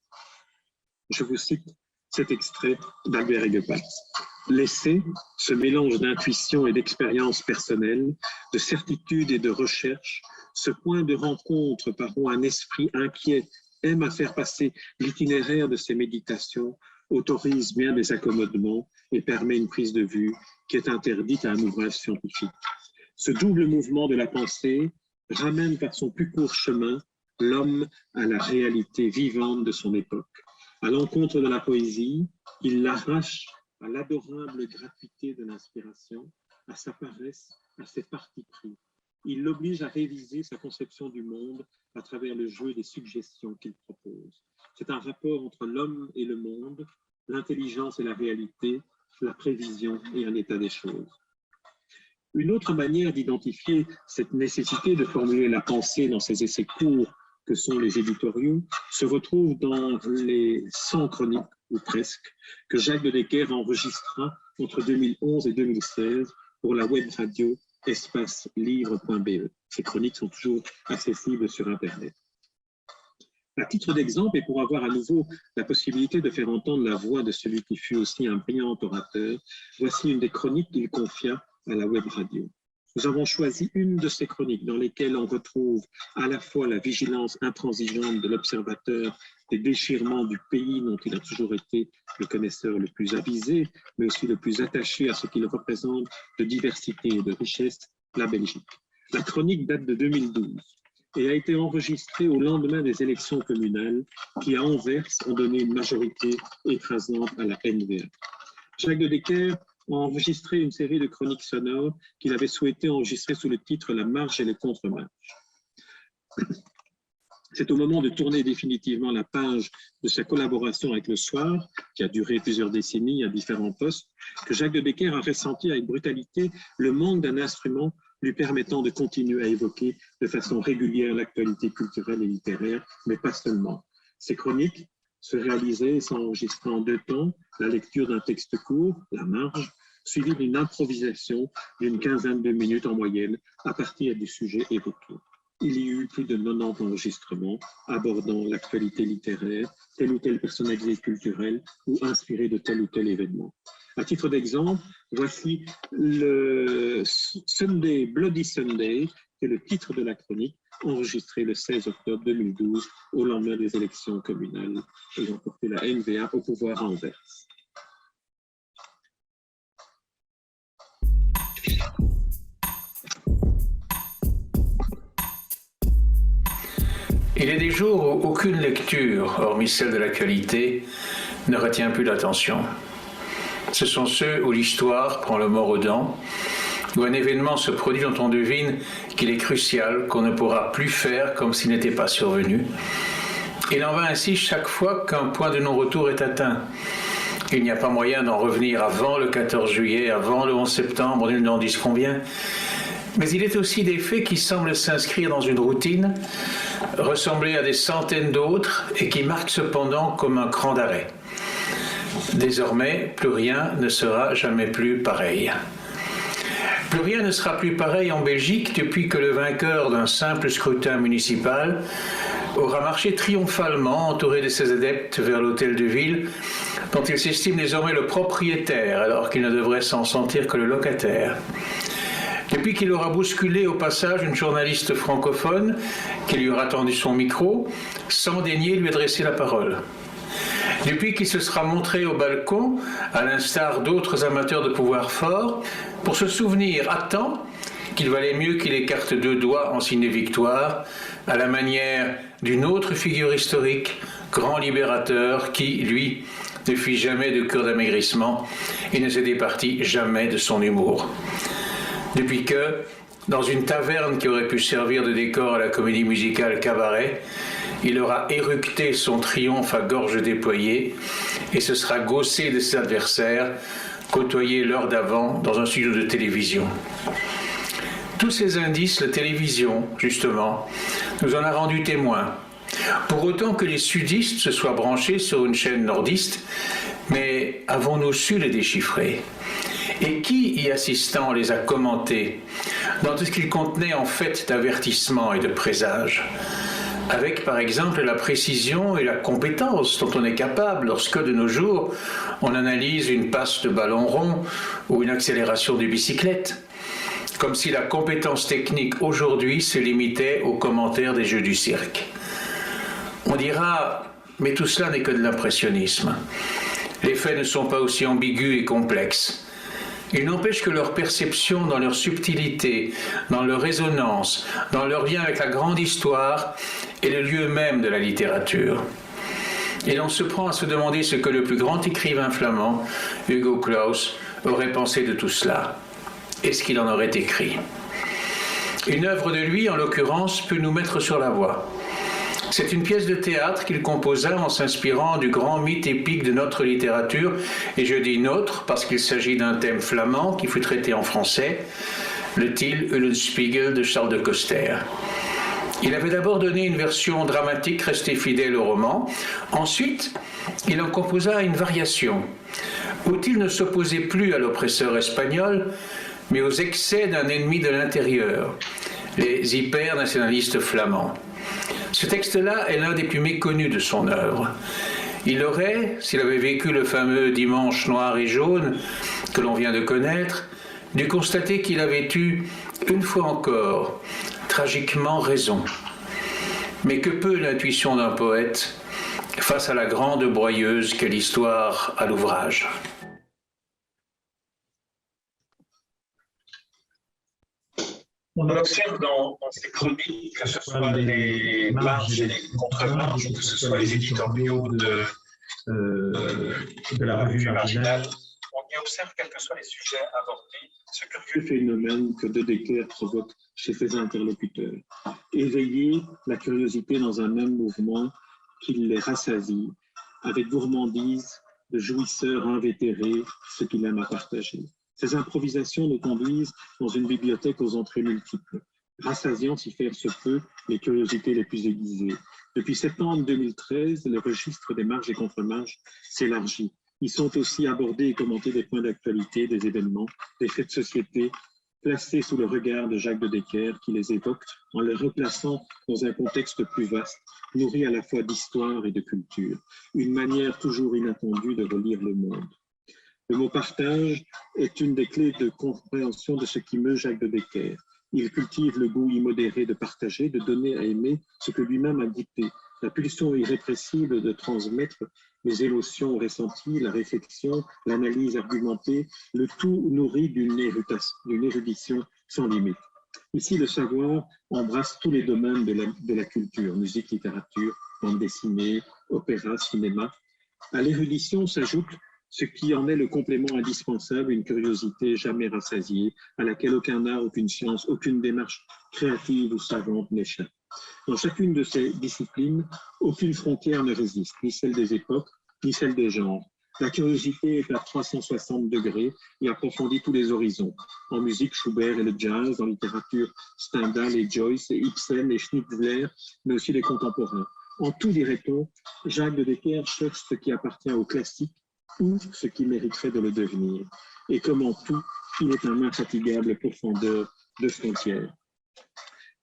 Je vous cite cet extrait d'Albert Aiguepars. « L'essai, ce mélange d'intuition et d'expérience personnelle, de certitude et de recherche, ce point de rencontre par où un esprit inquiet aime à faire passer l'itinéraire de ses méditations, autorise bien des accommodements et permet une prise de vue qui est interdite à un ouvrage scientifique. Ce double mouvement de la pensée ramène par son plus court chemin l'homme à la réalité vivante de son époque. À l'encontre de la poésie, il l'arrache à l'adorable gratuité de l'inspiration, à sa paresse, à ses partis pris. Il l'oblige à réviser sa conception du monde à travers le jeu des suggestions qu'il propose. C'est un rapport entre l'homme et le monde, l'intelligence et la réalité, la prévision et un état des choses. Une autre manière d'identifier cette nécessité de formuler la pensée dans ces essais courts que sont les éditoriaux se retrouve dans les 100 chroniques, ou presque, que Jacques de Decker enregistra entre 2011 et 2016 pour la web radio espacelivre.be. Ces chroniques sont toujours accessibles sur Internet. À titre d'exemple, et pour avoir à nouveau la possibilité de faire entendre la voix de celui qui fut aussi un brillant orateur, voici une des chroniques qu'il confia à la web radio. Nous avons choisi une de ces chroniques dans lesquelles on retrouve à la fois la vigilance intransigeante de l'observateur des déchirements du pays dont il a toujours été le connaisseur le plus avisé, mais aussi le plus attaché à ce qu'il représente de diversité et de richesse, la Belgique. La chronique date de 2012 et a été enregistrée au lendemain des élections communales qui, à Anvers, ont donné une majorité écrasante à la NVA. Jacques de Decker a enregistré une série de chroniques sonores qu'il avait souhaité enregistrer sous le titre « La marche et les contre-marches ». C'est au moment de tourner définitivement la page de sa collaboration avec Le Soir, qui a duré plusieurs décennies à différents postes, que Jacques de Decker a ressenti avec brutalité le manque d'un instrument lui permettant de continuer à évoquer de façon régulière l'actualité culturelle et littéraire, mais pas seulement. Ces chroniques se réalisaient et s'enregistraient en 2 temps, la lecture d'un texte court, la marge, suivie d'une improvisation d'une quinzaine de minutes en moyenne à partir du sujet évoqué. Il y eut plus de 90 enregistrements abordant l'actualité littéraire, telle ou telle personnalité culturelle ou inspirée de tel ou tel événement. À titre d'exemple, voici le Sunday, Bloody Sunday, qui est le titre de la chronique, enregistré le 16 octobre 2012 au lendemain des élections communales ayant porté la NVA au pouvoir à Anvers. Il est des jours où aucune lecture, hormis celle de l'actualité, ne retient plus l'attention. Ce sont ceux où l'histoire prend le mors aux dents, où un événement se produit dont on devine qu'il est crucial, qu'on ne pourra plus faire comme s'il n'était pas survenu. Il en va ainsi chaque fois qu'un point de non-retour est atteint. Il n'y a pas moyen d'en revenir avant le 14 juillet, avant le 11 septembre, nul n'en dise combien. Mais il est aussi des faits qui semblent s'inscrire dans une routine, ressembler à des centaines d'autres et qui marquent cependant comme un cran d'arrêt. Désormais, plus rien ne sera jamais plus pareil. Plus rien ne sera plus pareil en Belgique depuis que le vainqueur d'un simple scrutin municipal aura marché triomphalement entouré de ses adeptes vers l'hôtel de ville dont il s'estime désormais le propriétaire alors qu'il ne devrait s'en sentir que le locataire. Depuis qu'il aura bousculé au passage une journaliste francophone qui lui aura tendu son micro sans daigner lui adresser la parole. Depuis qu'il se sera montré au balcon, à l'instar d'autres amateurs de pouvoir fort, pour se souvenir à temps qu'il valait mieux qu'il écarte 2 doigts en signe de victoire, à la manière d'une autre figure historique, grand libérateur, qui, lui, ne fit jamais de cure d'amaigrissement et ne se départit jamais de son humour. Depuis que, dans une taverne qui aurait pu servir de décor à la comédie musicale Cabaret, Il aura éructé son triomphe à gorge déployée et se sera gaussé de ses adversaires, côtoyés l'heure d'avant dans un studio de télévision. Tous ces indices, la télévision, justement, nous en a rendu témoins. Pour autant que les sudistes se soient branchés sur une chaîne nordiste, mais avons-nous su les déchiffrer? Et qui, y assistant, les a commentés dans tout ce qu'ils contenaient en fait d'avertissements et de présages, avec par exemple la précision et la compétence dont on est capable lorsque de nos jours on analyse une passe de ballon rond ou une accélération de bicyclette, comme si la compétence technique aujourd'hui se limitait aux commentaires des jeux du cirque. On dira, mais tout cela n'est que de l'impressionnisme. Les faits ne sont pas aussi ambigus et complexes. Il n'empêche que leur perception dans leur subtilité, dans leur résonance, dans leur lien avec la grande histoire est le lieu même de la littérature. Et l'on se prend à se demander ce que le plus grand écrivain flamand, Hugo Claus, aurait pensé de tout cela. Est-ce qu'il en aurait écrit? Une œuvre de lui, en l'occurrence, peut nous mettre sur la voie. C'est une pièce de théâtre qu'il composa en s'inspirant du grand mythe épique de notre littérature, et je dis notre parce qu'il s'agit d'un thème flamand qui fut traité en français, le Till Eulenspiegel de Charles de Coster. Il avait d'abord donné une version dramatique restée fidèle au roman, ensuite il en composa une variation, où Till ne s'opposait plus à l'oppresseur espagnol, mais aux excès d'un ennemi de l'intérieur, les hyper-nationalistes flamands. Ce texte-là est l'un des plus méconnus de son œuvre. Il aurait, s'il avait vécu le fameux dimanche noir et jaune que l'on vient de connaître, dû constater qu'il avait eu, une fois encore, tragiquement raison. Mais que peut l'intuition d'un poète face à la grande broyeuse qu'est l'histoire à l'ouvrage? On observe dans ces chroniques, que ce soit les marges et les contre-marges, que ce soit les éditoriaux de la revue marginale, on y observe, quels que soient les sujets abordés, ce curieux phénomène que De Decker provoque chez ses interlocuteurs. Éveiller la curiosité dans un même mouvement qui les rassasie, avec gourmandise de jouisseurs invétérés, ce qu'il aime à partager. Ces improvisations nous conduisent dans une bibliothèque aux entrées multiples, rassasiant, si faire se peut, les curiosités les plus aiguisées. Depuis septembre 2013, le registre des marges et contre-marges s'élargit. Ils sont aussi abordés et commentés des points d'actualité, des événements, des faits de société, placés sous le regard de Jacques de Decker, qui les évoque en les replaçant dans un contexte plus vaste, nourri à la fois d'histoire et de culture. Une manière toujours inattendue de relire le monde. Le mot « partage » est une des clés de compréhension de ce qui meut Jacques de Decker. Il cultive le goût immodéré de partager, de donner à aimer ce que lui-même a goûté, la pulsion irrépressible de transmettre les émotions ressenties, la réflexion, l'analyse argumentée, le tout nourri d'une érudition sans limite. Ici, le savoir embrasse tous les domaines de la culture, musique, littérature, bande dessinée, opéra, cinéma. À l'érudition s'ajoute ce qui en est le complément indispensable, une curiosité jamais rassasiée, à laquelle aucun art, aucune science, aucune démarche créative ou savante n'échappe. Dans chacune de ces disciplines, aucune frontière ne résiste, ni celle des époques, ni celle des genres. La curiosité est à 360 degrés et approfondit tous les horizons. En musique, Schubert et le jazz, en littérature, Stendhal et Joyce, et Ibsen et Schnitzler, mais aussi les contemporains. En tout, dirait-on, Jacques de Decker cherche ce qui appartient au classique, ou ce qui mériterait de le devenir. Et comme en tout, il est un infatigable pourfendeur de frontières.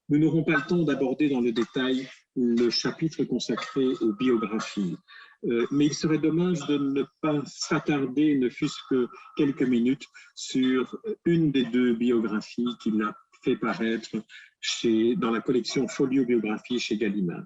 Nous n'aurons pas le temps d'aborder dans le détail le chapitre consacré aux biographies, mais il serait dommage de ne pas s'attarder, ne fût-ce que quelques minutes, sur une des deux biographies qu'il a fait paraître dans la collection Folio Biographie chez Gallimard.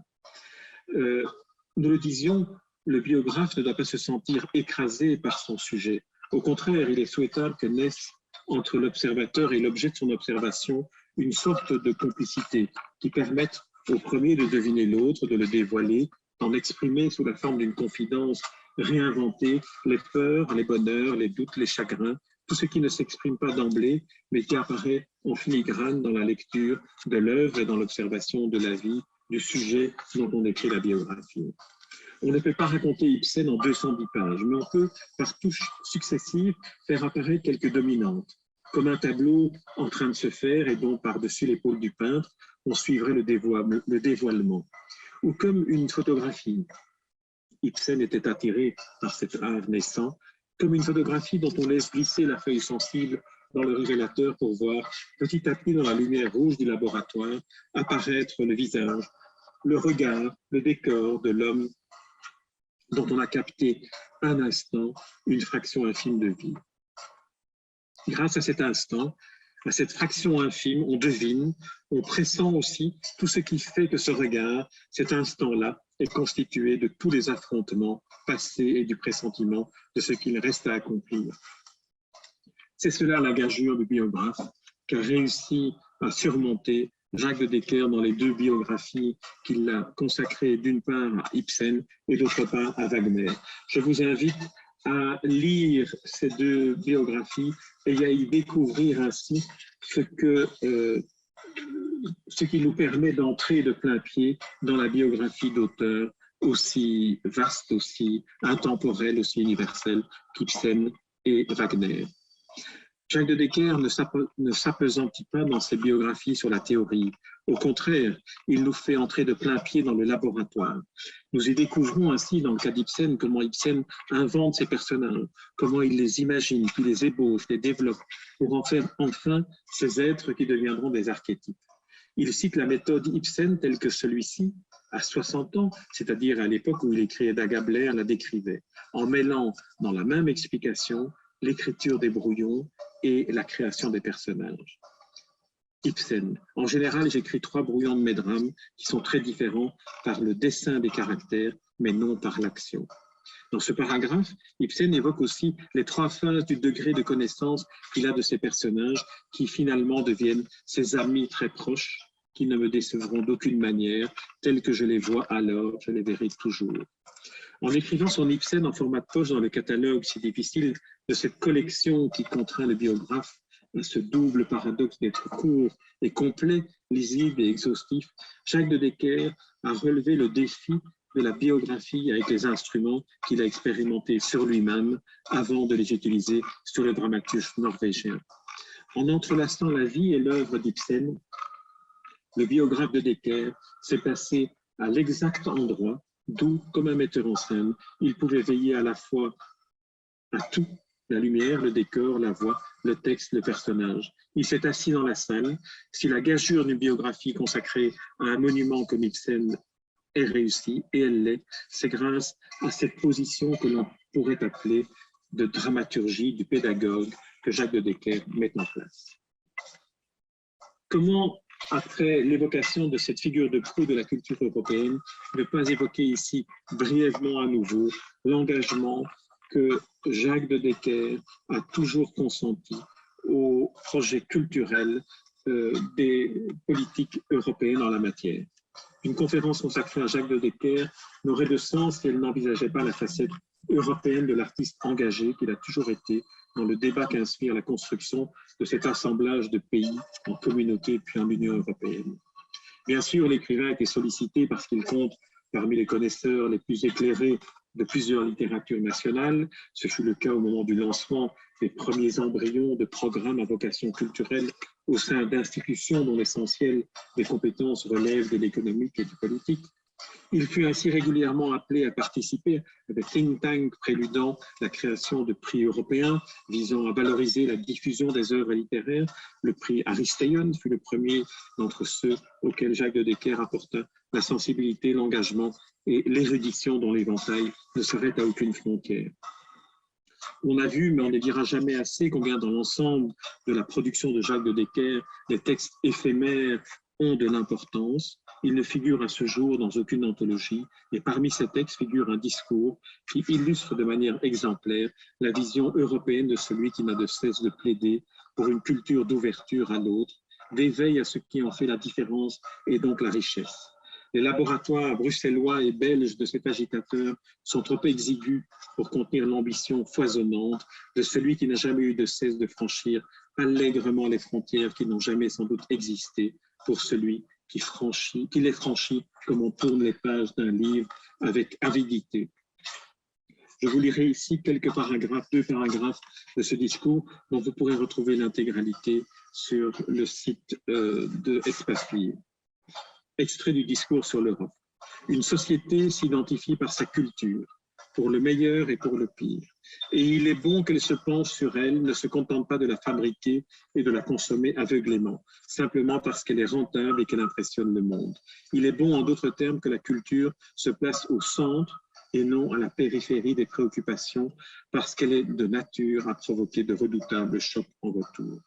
Nous le disions, le biographe ne doit pas se sentir écrasé par son sujet. Au contraire, il est souhaitable que naisse entre l'observateur et l'objet de son observation une sorte de complicité qui permette au premier de deviner l'autre, de le dévoiler, d'en exprimer sous la forme d'une confidence réinventée les peurs, les bonheurs, les doutes, les chagrins, tout ce qui ne s'exprime pas d'emblée, mais qui apparaît en filigrane dans la lecture de l'œuvre et dans l'observation de la vie du sujet dont on écrit la biographie. On ne peut pas raconter Ibsen en 210 pages, mais on peut, par touches successives, faire apparaître quelques dominantes, comme un tableau en train de se faire et dont, par-dessus l'épaule du peintre, on suivrait le dévoilement, ou comme une photographie. Ibsen était attiré par cet art naissant, comme une photographie dont on laisse glisser la feuille sensible dans le révélateur pour voir, petit à petit dans la lumière rouge du laboratoire, apparaître le visage, le regard, le décor de l'homme dont on a capté un instant une fraction infime de vie. Grâce à cet instant, à cette fraction infime, on devine, on pressent aussi tout ce qui fait que ce regard, cet instant-là, est constitué de tous les affrontements passés et du pressentiment de ce qu'il reste à accomplir. C'est cela la gageure du biographe qu'a réussi à surmonter Jacques de Decker dans les deux biographies qu'il a consacrées d'une part à Ibsen et d'autre part à Wagner. Je vous invite à lire ces deux biographies et à y découvrir ainsi ce qui nous permet d'entrer de plein pied dans la biographie d'auteurs aussi vaste, aussi intemporelle, aussi universelle qu'Ibsen et Wagner. Jacques de Decker ne s'appesantit pas dans ses biographies sur la théorie. Au contraire, il nous fait entrer de plein pied dans le laboratoire. Nous y découvrons ainsi, dans le cas d'Ibsen, comment Ibsen invente ses personnages, comment il les imagine, puis les ébauche, les développe, pour en faire enfin ces êtres qui deviendront des archétypes. Il cite la méthode Ibsen telle que celui-ci, à 60 ans, c'est-à-dire à l'époque où il écrivait Dagabler, la décrivait, en mêlant dans la même explication l'écriture des brouillons et la création des personnages. Ibsen. En général, j'écris 3 brouillons de mes drames qui sont très différents par le dessin des caractères, mais non par l'action. Dans ce paragraphe, Ibsen évoque aussi les 3 phases du degré de connaissance qu'il a de ses personnages qui finalement deviennent ses amis très proches, qui ne me décevront d'aucune manière, tels que je les vois alors, je les verrai toujours. En écrivant son Ibsen en format de poche dans le catalogue si difficile de cette collection qui contraint le biographe à ce double paradoxe d'être court et complet, lisible et exhaustif, Jacques de Decker a relevé le défi de la biographie avec les instruments qu'il a expérimentés sur lui-même avant de les utiliser sur le dramaturge norvégien. En entrelaçant la vie et l'œuvre d'Ibsen, le biographe de Decker s'est placé à l'exact endroit d'où, comme un metteur en scène, il pouvait veiller à la fois à tout, la lumière, le décor, la voix, le texte, le personnage. Il s'est assis dans la salle. Si la gageure d'une biographie consacrée à un monument comme Ibsen est réussie, et elle l'est, c'est grâce à cette position que l'on pourrait appeler de dramaturgie du pédagogue que Jacques de Decker met en place. Comment, après l'évocation de cette figure de proue de la culture européenne, ne pas évoquer ici brièvement à nouveau l'engagement que Jacques de Decker a toujours consenti au projet culturel des politiques européennes en la matière. Une conférence consacrée à Jacques de Decker n'aurait de sens si elle n'envisageait pas la facette européenne de l'artiste engagé qu'il a toujours été dans le débat qu'inspire la construction de cet assemblage de pays en communauté puis en Union européenne. Bien sûr, l'écrivain a été sollicité parce qu'il compte parmi les connaisseurs les plus éclairés de plusieurs littératures nationales. Ce fut le cas au moment du lancement des premiers embryons de programmes à vocation culturelle au sein d'institutions dont l'essentiel des compétences relève de l'économique et du politique. Il fut ainsi régulièrement appelé à participer à des think tanks préludant la création de prix européens visant à valoriser la diffusion des œuvres littéraires. Le prix Aristeion fut le premier d'entre ceux auxquels Jacques de Decker apporta la sensibilité, l'engagement et l'érudition dont l'éventail ne serait à aucune frontière. On a vu, mais on ne dira jamais assez, combien dans l'ensemble de la production de Jacques de Decker, les textes éphémères ont de l'importance. Il ne figure à ce jour dans aucune anthologie, et parmi ces textes figure un discours qui illustre de manière exemplaire la vision européenne de celui qui n'a de cesse de plaider pour une culture d'ouverture à l'autre, d'éveil à ce qui en fait la différence et donc la richesse. Les laboratoires bruxellois et belges de cet agitateur sont trop exigus pour contenir l'ambition foisonnante de celui qui n'a jamais eu de cesse de franchir allègrement les frontières qui n'ont jamais sans doute existé pour celui qu'il les franchit comme on tourne les pages d'un livre avec avidité. Je vous lirai ici quelques paragraphes, 2 paragraphes de ce discours dont vous pourrez retrouver l'intégralité sur le site de Espace Libre. Extrait du discours sur l'Europe. Une société s'identifie par sa culture, pour le meilleur et pour le pire. Et il est bon qu'elle se penche sur elle, ne se contente pas de la fabriquer et de la consommer aveuglément, simplement parce qu'elle est rentable et qu'elle impressionne le monde. Il est bon, en d'autres termes, que la culture se place au centre et non à la périphérie des préoccupations, parce qu'elle est de nature à provoquer de redoutables chocs en retour.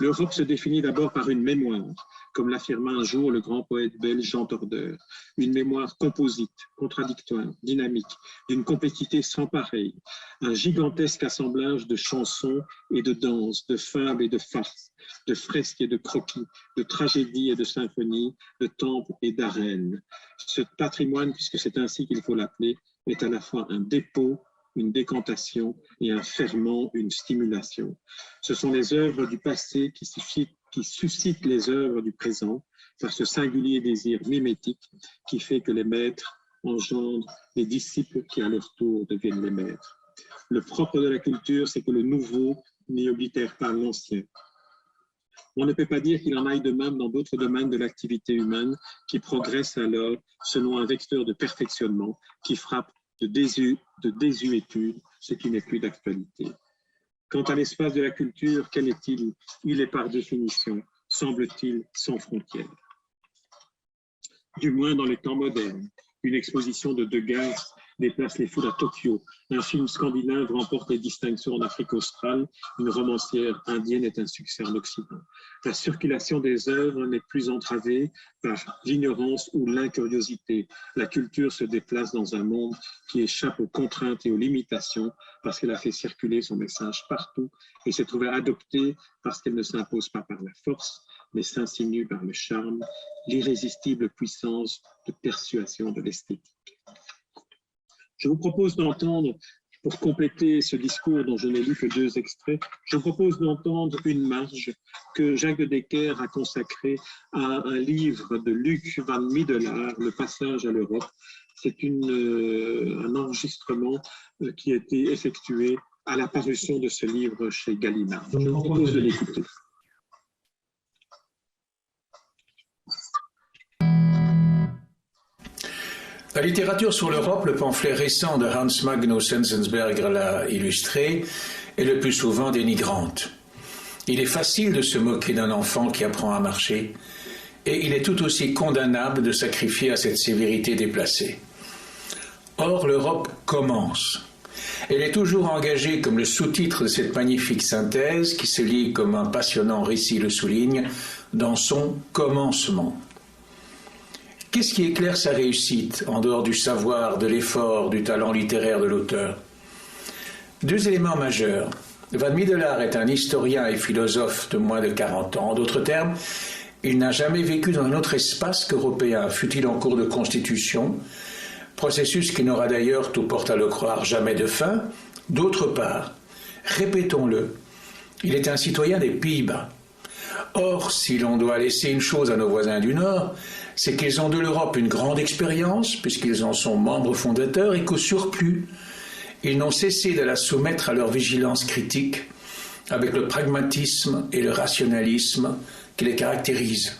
L'Europe se définit d'abord par une mémoire, comme l'affirma un jour le grand poète belge Jean Tordeur, une mémoire composite, contradictoire, dynamique, d'une complexité sans pareille, un gigantesque assemblage de chansons et de danses, de fables et de farces, de fresques et de croquis, de tragédies et de symphonies, de temples et d'arènes. Ce patrimoine, puisque c'est ainsi qu'il faut l'appeler, est à la fois un dépôt, une décantation et un ferment, une stimulation. Ce sont les œuvres du passé qui suscitent les œuvres du présent par ce singulier désir mimétique qui fait que les maîtres engendrent les disciples qui à leur tour deviennent les maîtres. Le propre de la culture, c'est que le nouveau n'y oblitère pas l'ancien. On ne peut pas dire qu'il en aille de même dans d'autres domaines de l'activité humaine qui progressent alors selon un vecteur de perfectionnement qui frappe de désuétude, ce qui n'est plus d'actualité. Quant à l'espace de la culture, quel est-il? Il est par définition, semble-t-il, sans frontières. Du moins dans les temps modernes. Une exposition de Degas déplace les foules à Tokyo. Un film scandinave remporte les distinctions en Afrique australe. Une romancière indienne est un succès en Occident. La circulation des œuvres n'est plus entravée par l'ignorance ou l'incuriosité. La culture se déplace dans un monde qui échappe aux contraintes et aux limitations parce qu'elle a fait circuler son message partout et s'est trouvée adoptée parce qu'elle ne s'impose pas par la force, mais s'insinue par le charme, l'irrésistible puissance de persuasion de l'esthétique. Je vous propose d'entendre, pour compléter ce discours dont je n'ai lu que 2 extraits, je vous propose d'entendre une marge que Jacques de Decker a consacrée à un livre de Luc van Middelaar, Le passage à l'Europe. C'est un enregistrement qui a été effectué à la parution de ce livre chez Gallimard. Je vous propose de l'écouter. La littérature sur l'Europe, le pamphlet récent de Hans Magnus Enzensberger l'a illustré, est le plus souvent dénigrante. Il est facile de se moquer d'un enfant qui apprend à marcher, et il est tout aussi condamnable de sacrifier à cette sévérité déplacée. Or, l'Europe commence. Elle est toujours engagée, comme le sous-titre de cette magnifique synthèse, qui se lit comme un passionnant récit le souligne, dans son commencement. Qu'est-ce qui éclaire sa réussite, en dehors du savoir, de l'effort, du talent littéraire de l'auteur? 2 éléments majeurs. Van Middelaar est un historien et philosophe de moins de 40 ans. En d'autres termes, il n'a jamais vécu dans un autre espace qu'européen, fût-il en cours de constitution, processus qui n'aura d'ailleurs, tout porte à le croire, jamais de fin. D'autre part, répétons-le, il est un citoyen des Pays-Bas. Or, si l'on doit laisser une chose à nos voisins du Nord, c'est qu'ils ont de l'Europe une grande expérience, puisqu'ils en sont membres fondateurs, et qu'au surplus, ils n'ont cessé de la soumettre à leur vigilance critique, avec le pragmatisme et le rationalisme qui les caractérisent.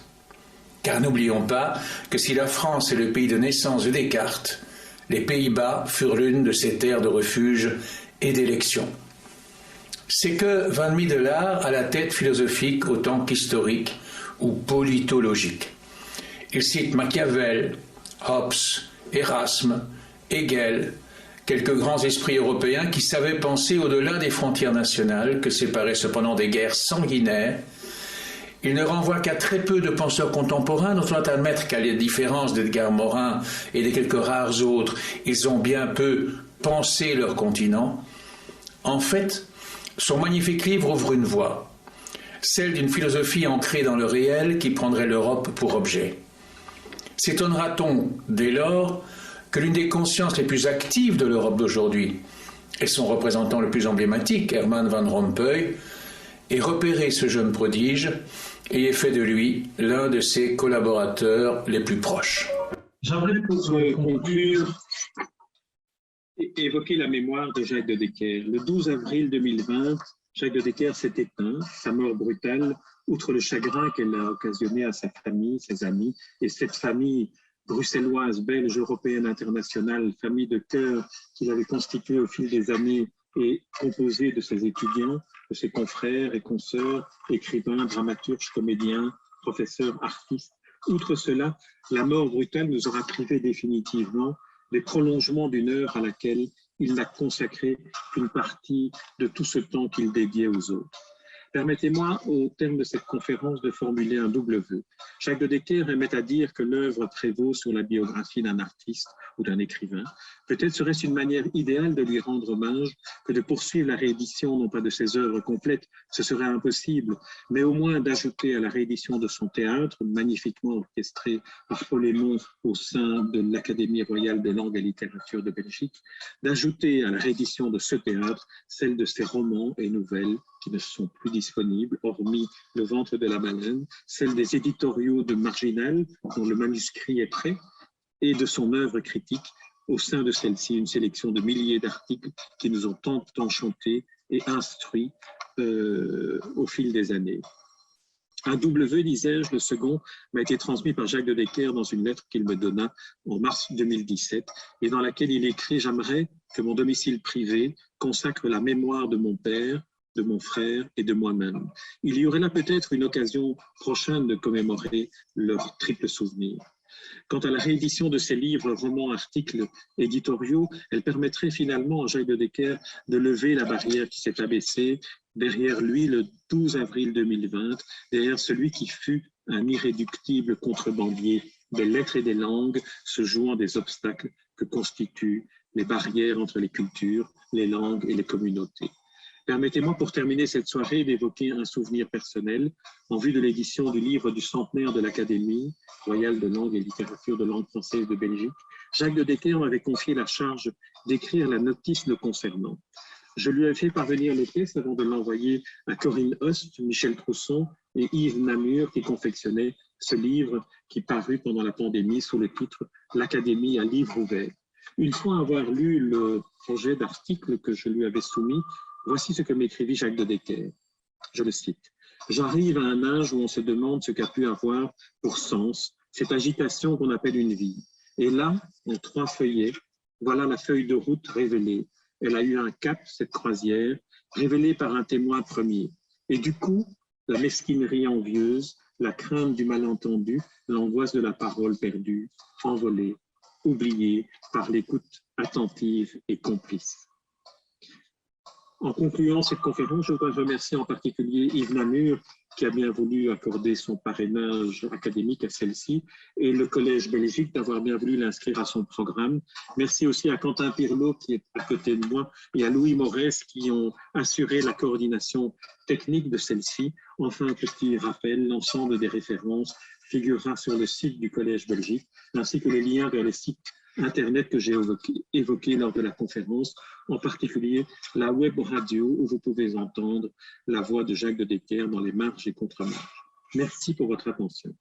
Car n'oublions pas que si la France est le pays de naissance de Descartes, les Pays-Bas furent l'une de ses terres de refuge et d'élection. C'est que Van Middelaar a la tête philosophique autant qu'historique ou politologique. Il cite Machiavel, Hobbes, Erasme, Hegel, quelques grands esprits européens qui savaient penser au-delà des frontières nationales, que séparaient cependant des guerres sanguinaires. Il ne renvoie qu'à très peu de penseurs contemporains, dont on doit admettre qu'à la différence d'Edgar Morin et de quelques rares autres, ils ont bien peu pensé leur continent. En fait, son magnifique livre ouvre une voie, celle d'une philosophie ancrée dans le réel qui prendrait l'Europe pour objet. S'étonnera-t-on, dès lors, que l'une des consciences les plus actives de l'Europe d'aujourd'hui, et son représentant le plus emblématique, Herman Van Rompuy, ait repéré ce jeune prodige et fait de lui l'un de ses collaborateurs les plus proches. J'aimerais pour conclure évoquer la mémoire de Jacques de Decker. Le 12 avril 2020, Jacques de Decker s'est éteint. Sa mort brutale, outre le chagrin qu'elle a occasionné à sa famille, ses amis, et cette famille bruxelloise, belge, européenne, internationale, famille de cœur qu'il avait constituée au fil des années et composée de ses étudiants, de ses confrères et consoeurs, écrivains, dramaturges, comédiens, professeurs, artistes. Outre cela, la mort brutale nous aura privés définitivement des prolongements d'une œuvre à laquelle il n'a consacré qu'une partie de tout ce temps qu'il dédiait aux autres. Permettez-moi, au terme de cette conférence, de formuler un double vœu. Jacques de Decker aimait à dire que l'œuvre prévaut sur la biographie d'un artiste ou d'un écrivain. Peut-être serait-ce une manière idéale de lui rendre hommage que de poursuivre la réédition, non pas de ses œuvres complètes, ce serait impossible, mais au moins d'ajouter à la réédition de son théâtre, magnifiquement orchestré par Paul Aymon au sein de l'Académie royale des langues et littératures de Belgique, d'ajouter à la réédition de ce théâtre celle de ses romans et nouvelles qui ne sont plus disponibles, hormis Le ventre de la baleine, celle des éditoriaux de Marginal, dont le manuscrit est prêt, et de son œuvre critique, au sein de celle-ci, une sélection de milliers d'articles qui nous ont tant enchantés et instruits au fil des années. Un double vœu, disais-je, le second m'a été transmis par Jacques de Decker dans une lettre qu'il me donna en mars 2017 et dans laquelle il écrit « J'aimerais que mon domicile privé consacre la mémoire de mon père, de mon frère et de moi-même. Il y aurait là peut-être une occasion prochaine de commémorer leur triple souvenir. Quant à la réédition de ces livres, romans, articles, éditoriaux, elle permettrait finalement à Jacques de Decker de lever la barrière qui s'est abaissée derrière lui le 12 avril 2020, derrière celui qui fut un irréductible contrebandier des lettres et des langues, se jouant des obstacles que constituent les barrières entre les cultures, les langues et les communautés. Permettez-moi pour terminer cette soirée d'évoquer un souvenir personnel en vue de l'édition du livre du centenaire de l'Académie royale de langue et littérature de langue française de Belgique. Jacques de Decker m'avait confié la charge d'écrire la notice le concernant. Je lui ai fait parvenir le texte avant de l'envoyer à Corinne Host, Michel Trousson et Yves Namur qui confectionnaient ce livre qui parut pendant la pandémie sous le titre « L'Académie à livre ouvert ». Une fois avoir lu le projet d'article que je lui avais soumis, voici ce que m'écrivit Jacques de Decker. Je le cite. « J'arrive à un âge où on se demande ce qu'a pu avoir pour sens cette agitation qu'on appelle une vie. Et là, en 3 feuillets, voilà la feuille de route révélée. Elle a eu un cap, cette croisière, révélée par un témoin premier. Et du coup, la mesquinerie envieuse, la crainte du malentendu, l'angoisse de la parole perdue, envolée, oubliée par l'écoute attentive et complice. » En concluant cette conférence, je voudrais remercier en particulier Yves Namur qui a bien voulu accorder son parrainage académique à celle-ci et le Collège Belgique d'avoir bien voulu l'inscrire à son programme. Merci aussi à Quentin Pirlot qui est à côté de moi et à Louis Morès qui ont assuré la coordination technique de celle-ci. Enfin, un petit rappel, l'ensemble des références figurera sur le site du Collège Belgique ainsi que les liens vers les sites Internet que j'ai évoqué lors de la conférence, en particulier la web radio où vous pouvez entendre la voix de Jacques de Decker dans les marges et contre-marges. Merci pour votre attention.